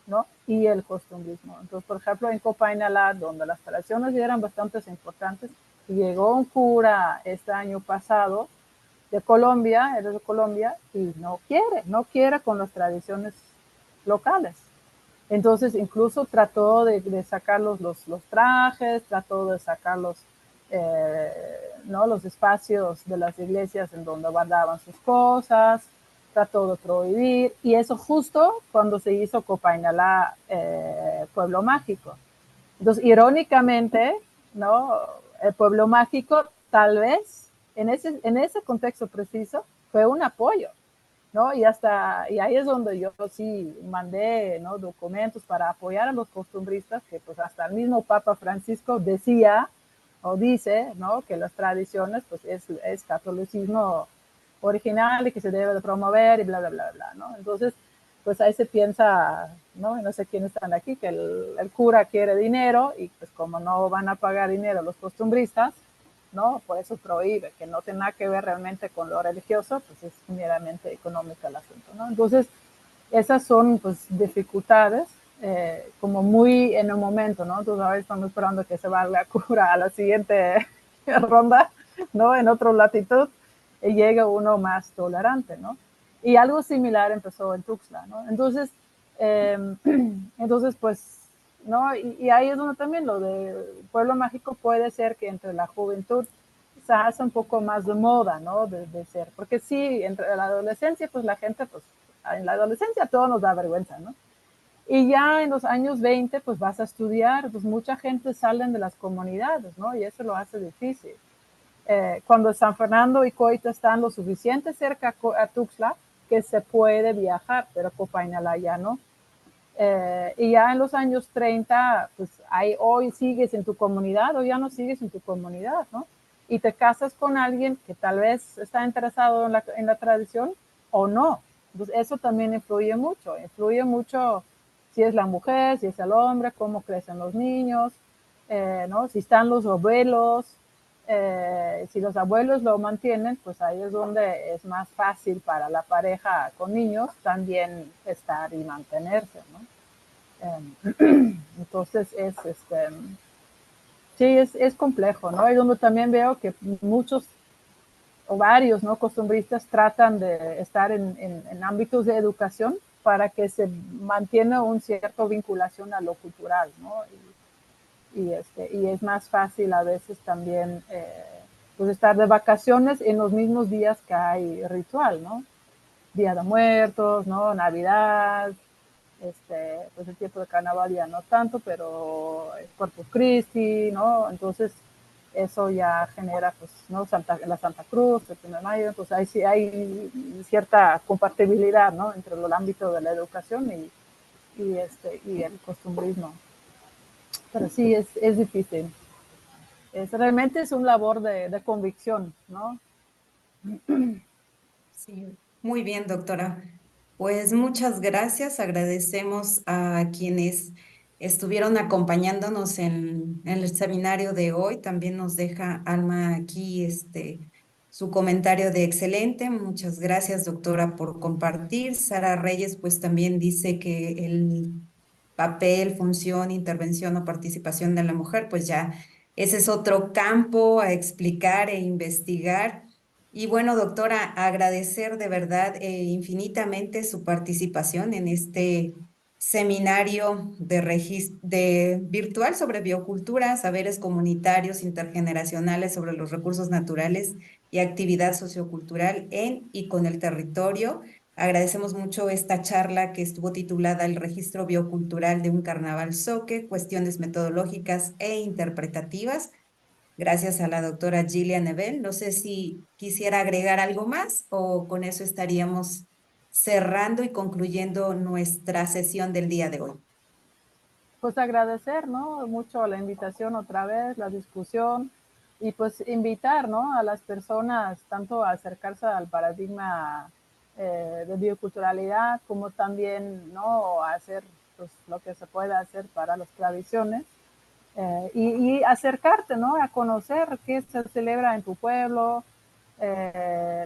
¿no? Y el costumbrismo. Entonces, por ejemplo, en Copa Inalá, donde las tradiciones eran bastante importantes, llegó un cura este año pasado de Colombia, él es de Colombia, y no quiere con las tradiciones locales. Entonces, incluso trató de sacar los trajes, trató de sacar ¿no? los espacios de las iglesias en donde guardaban sus cosas, trató de prohibir, y eso justo cuando se hizo Copa Inalá, Pueblo Mágico. Entonces, irónicamente, ¿no? El Pueblo Mágico, tal vez, en ese contexto preciso, fue un apoyo, ¿no? Y ahí es donde yo sí mandé, ¿no? documentos para apoyar a los costumbristas, que pues hasta el mismo Papa Francisco decía o dice, ¿no? Que las tradiciones pues es catolicismo original y que se debe de promover y bla, bla, bla, bla, ¿no? Entonces, pues ahí se piensa, ¿no? Y no sé quiénes están aquí, que el cura quiere dinero y pues como no van a pagar dinero los costumbristas, ¿no? Por eso prohíbe, que no tiene nada que ver realmente con lo religioso, pues es meramente económico el asunto, ¿no? Entonces, esas son pues dificultades, como muy en el momento, ¿no? Entonces ahora estamos esperando que se vaya la cura a la siguiente ronda, ¿no? En otra latitud, y llegue uno más tolerante, ¿no? Y algo similar empezó en Tuxtla, ¿no? Entonces, pues, ¿no? Y ahí es donde también lo de Pueblo Mágico puede ser que entre la juventud se hace un poco más de moda, ¿no? De ser, porque sí, entre la adolescencia, pues la gente, pues, en la adolescencia todo nos da vergüenza, ¿no? Y ya en los años 20, pues vas a estudiar, pues mucha gente salen de las comunidades, ¿no? Y eso lo hace difícil. Cuando San Fernando y Coita están lo suficiente cerca a Tuxtla, que se puede viajar, pero Copa Inalá ya no. Y ya en los años 30, pues hoy sigues en tu comunidad o ya no sigues en tu comunidad, ¿no? Y te casas con alguien que tal vez está interesado en la tradición o no. Entonces eso también influye mucho si es la mujer, si es el hombre, cómo crecen los niños, ¿no? Si están los abuelos, si los abuelos lo mantienen, pues ahí es donde es más fácil para la pareja con niños también estar y mantenerse, ¿no? Entonces sí, es complejo, ¿no? Y donde también veo que muchos o varios, ¿no? costumbristas tratan de estar en ámbitos de educación para que se mantenga un cierto vinculación a lo cultural, ¿no? Y es más fácil a veces también pues estar de vacaciones en los mismos días que hay ritual, ¿no? Día de Muertos, ¿no? Navidad, pues el tiempo de carnaval ya no tanto, pero Corpus Christi, ¿no? Entonces eso ya genera, pues, ¿no? La Santa Cruz, el 1 de mayo, entonces ahí sí hay cierta compatibilidad, ¿no? Entre el ámbito de la educación y el costumbrismo. Pero sí, es difícil. Realmente es un labor de convicción, ¿no? Sí, muy bien, doctora. Pues muchas gracias. Agradecemos a quienes estuvieron acompañándonos en el seminario de hoy. También nos deja Alma aquí su comentario de excelente. Muchas gracias, doctora, por compartir. Sara Reyes, pues también dice que el papel, función, intervención o participación de la mujer, pues ya ese es otro campo a explicar e investigar. Y bueno, doctora, agradecer de verdad infinitamente su participación en este seminario de virtual sobre biocultura, saberes comunitarios intergeneracionales sobre los recursos naturales y actividad sociocultural en y con el territorio. Agradecemos mucho esta charla que estuvo titulada El registro biocultural de un carnaval zoque, cuestiones metodológicas e interpretativas. Gracias a la doctora Gillian Nebel. No sé si quisiera agregar algo más o con eso estaríamos cerrando y concluyendo nuestra sesión del día de hoy. Pues agradecer, ¿no? Mucho la invitación otra vez, la discusión y pues invitar, ¿no? A las personas tanto a acercarse al paradigma de bioculturalidad como también, ¿no? A hacer pues, lo que se pueda hacer para las tradiciones y acercarte, ¿no? A conocer qué se celebra en tu pueblo,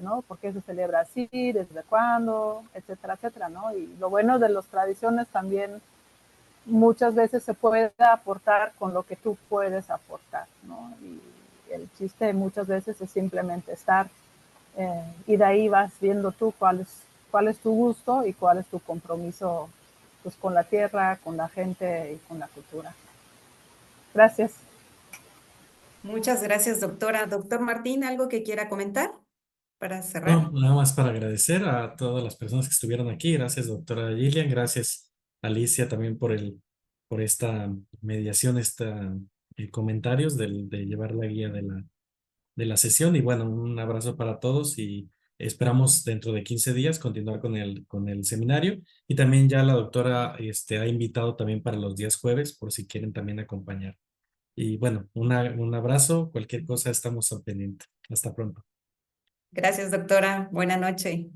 ¿no? ¿Por qué se celebra así? ¿Desde cuándo? Etcétera, etcétera, ¿no? Y lo bueno de las tradiciones también muchas veces se puede aportar con lo que tú puedes aportar, ¿no? Y el chiste muchas veces es simplemente estar y de ahí vas viendo tú cuál es tu gusto y cuál es tu compromiso pues, con la tierra, con la gente y con la cultura. Gracias. Muchas gracias, doctora. Doctor Martín, ¿algo que quiera comentar para cerrar? No, nada más para agradecer a todas las personas que estuvieron aquí. Gracias, doctora Gillian. Gracias, Alicia, también por esta mediación, comentarios de llevar la guía de la sesión. Y bueno, un abrazo para todos y esperamos dentro de 15 días continuar con el seminario. Y también ya la doctora ha invitado también para los días jueves, por si quieren también acompañar. Y bueno, un abrazo. Cualquier cosa estamos al pendiente. Hasta pronto. Gracias, doctora. Buena noche.